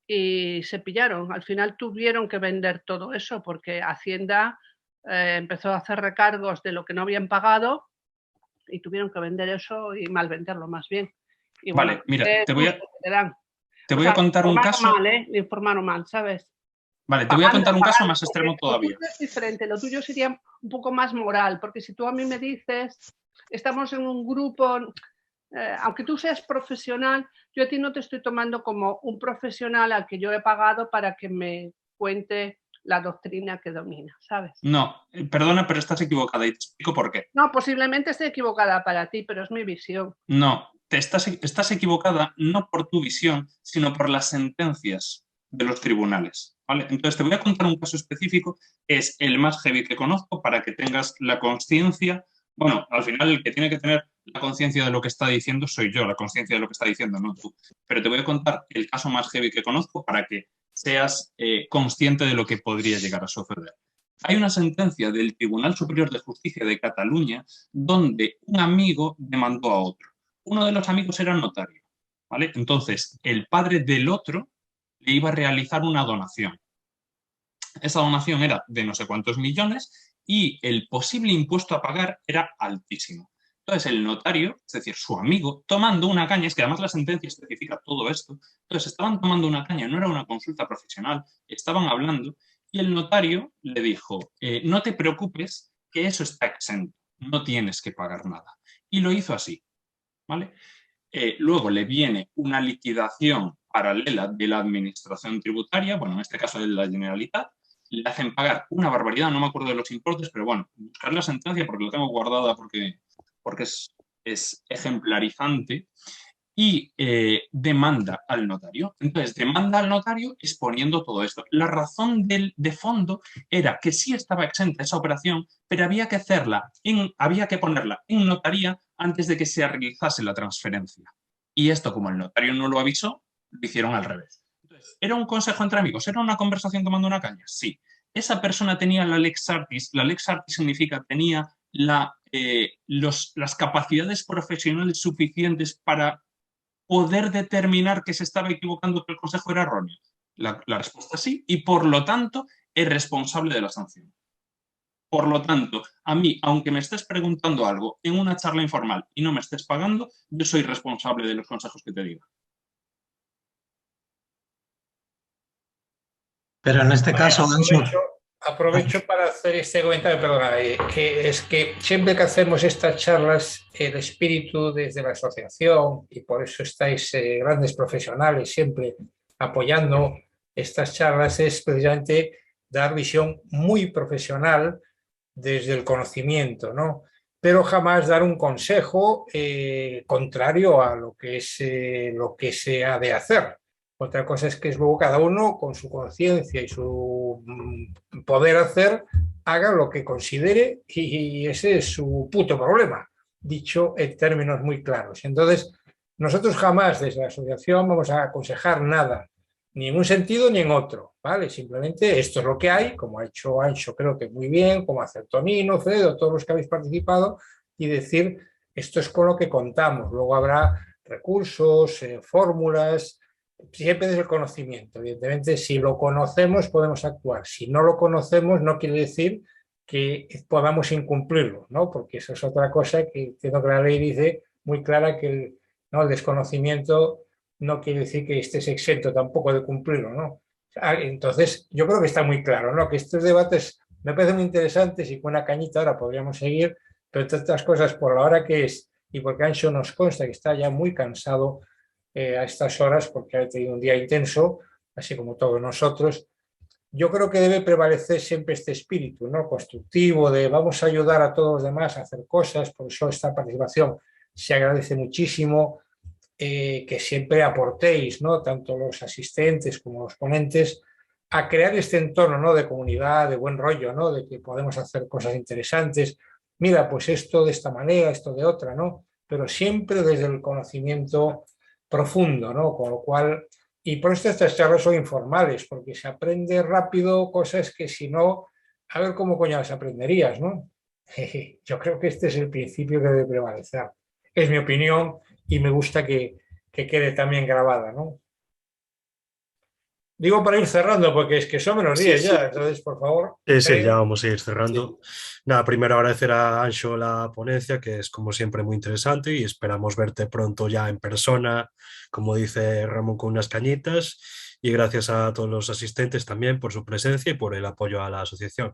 y se pillaron. Al final tuvieron que vender todo eso porque Hacienda empezó a hacer recargos de lo que no habían pagado y tuvieron que vender eso y mal venderlo más bien. Y vale, bueno, mira, te voy a contar un caso. Le informaron mal, ¿sabes? Vale, te voy a contar un caso más Porque extremo todavía. Lo tuyo es diferente, lo tuyo sería un poco más moral, porque si tú a mí me dices, estamos en un grupo, aunque tú seas profesional, yo a ti no te estoy tomando como un profesional al que yo he pagado para que me cuente la doctrina que domina, ¿sabes? No, perdona, pero estás equivocada y te explico por qué. No, posiblemente esté equivocada para ti, pero es mi visión. No, estás equivocada no por tu visión, sino por las sentencias de los tribunales, ¿vale? Entonces te voy a contar un caso específico, que es el más heavy que conozco para que tengas la conciencia. Bueno, al final el que tiene que tener la conciencia de lo que está diciendo soy yo, la conciencia de lo que está diciendo, no tú. Pero te voy a contar el caso más heavy que conozco para que seas consciente de lo que podría llegar a suceder. Hay una sentencia del Tribunal Superior de Justicia de Cataluña donde un amigo demandó a otro. Uno de los amigos era notario, ¿vale? Entonces, el padre del otro le iba a realizar una donación. Esa donación era de no sé cuántos millones y el posible impuesto a pagar era altísimo. Entonces, el notario, es decir, su amigo, tomando una caña, es que además la sentencia especifica todo esto, entonces estaban tomando una caña, no era una consulta profesional, estaban hablando, y el notario le dijo, no te preocupes, que eso está exento, no tienes que pagar nada. Y lo hizo así, ¿vale? Luego le viene una liquidación paralela de la administración tributaria, bueno, en este caso de la Generalitat, le hacen pagar una barbaridad, no me acuerdo de los importes, pero bueno, buscar la sentencia porque la tengo guardada porque es ejemplarizante, y demanda al notario. Entonces, demanda al notario exponiendo todo esto. La razón de fondo era que sí estaba exenta esa operación, pero había que ponerla en notaría antes de que se realizase la transferencia. Y esto, como el notario no lo avisó, lo hicieron al revés. Entonces, ¿era un consejo entre amigos? ¿Era una conversación tomando una caña? Sí. Esa persona tenía la lex artis. La lex artis significa tenía las capacidades profesionales suficientes para poder determinar que se estaba equivocando, que el consejo era erróneo. La respuesta es sí, y por lo tanto es responsable de la sanción. Por lo tanto, a mí, aunque me estés preguntando algo en una charla informal y no me estés pagando, yo soy responsable de los consejos que te diga. Pero en este caso, Ancho, Aprovecho para hacer este comentario, perdona, que es que siempre que hacemos estas charlas, el espíritu desde la asociación, y por eso estáis grandes profesionales siempre apoyando estas charlas, es precisamente dar visión muy profesional desde el conocimiento, ¿no? Pero jamás dar un consejo contrario a lo que es lo que se ha de hacer. Otra cosa es que luego cada uno, con su conciencia y su poder hacer, haga lo que considere y ese es su puto problema, dicho en términos muy claros. Entonces, nosotros jamás desde la asociación vamos a aconsejar nada, ni en un sentido ni en otro, ¿vale? Simplemente esto es lo que hay, como ha hecho Ancho creo que muy bien, como hace Tonino, Fredo, todos los que habéis participado, y decir esto es con lo que contamos. Luego habrá recursos, fórmulas, siempre desde el conocimiento. Evidentemente, si lo conocemos, podemos actuar. Si no lo conocemos, no quiere decir que podamos incumplirlo, ¿no? Porque eso es otra cosa que entiendo que la ley dice muy clara que el desconocimiento no quiere decir que estés exento tampoco de cumplirlo, ¿no? Entonces, yo creo que está muy claro, ¿no? Que estos debates me parecen muy interesantes y con una cañita ahora podríamos seguir, pero entre otras cosas, por la hora que es y porque Ancho nos consta que está ya muy cansado a estas horas porque ha tenido un día intenso, así como todos nosotros, yo creo que debe prevalecer siempre este espíritu, ¿no? Constructivo de vamos a ayudar a todos los demás a hacer cosas, por eso esta participación se agradece muchísimo, que siempre aportéis, ¿no? Tanto los asistentes como los ponentes, a crear este entorno, ¿no? De comunidad, de buen rollo, ¿no? De que podemos hacer cosas interesantes. Mira, pues esto de esta manera, esto de otra, ¿no? Pero siempre desde el conocimiento profundo, ¿no? Con lo cual, y por eso estas charlas son informales, porque se aprende rápido cosas que si no, a ver cómo coño las aprenderías, ¿no? Yo creo que este es el principio que debe prevalecer. Es mi opinión y me gusta que quede también grabada, ¿no? Digo para ir cerrando, porque es que son menos 10 ya, entonces, por favor. Sí, ya vamos a ir cerrando. Nada, primero agradecer a Ancho la ponencia, que es como siempre muy interesante y esperamos verte pronto ya en persona, como dice Ramón, con unas cañitas. Y gracias a todos los asistentes también por su presencia y por el apoyo a la asociación.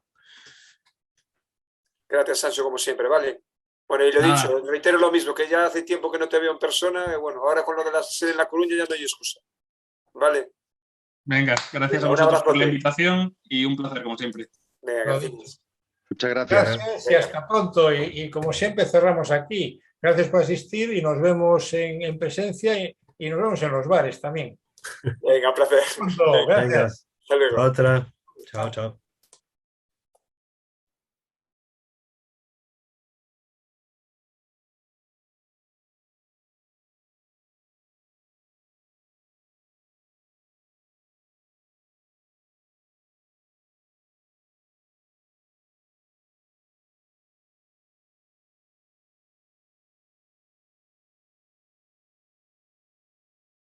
Gracias, Sancho, como siempre, ¿vale? Bueno, y lo dicho, reitero lo mismo, que ya hace tiempo que no te veo en persona, bueno, ahora con lo de la sede en La Coruña ya no hay excusa, ¿vale? Venga, gracias a Un vosotros abrazo. por la invitación y un placer como siempre. Venga, gracias. Muchas gracias. Gracias y hasta pronto. Y como siempre cerramos aquí. Gracias por asistir y nos vemos en presencia y nos vemos en los bares también. Venga, un placer. Pronto. Gracias. Venga, Hasta luego. otra. Chao, chao.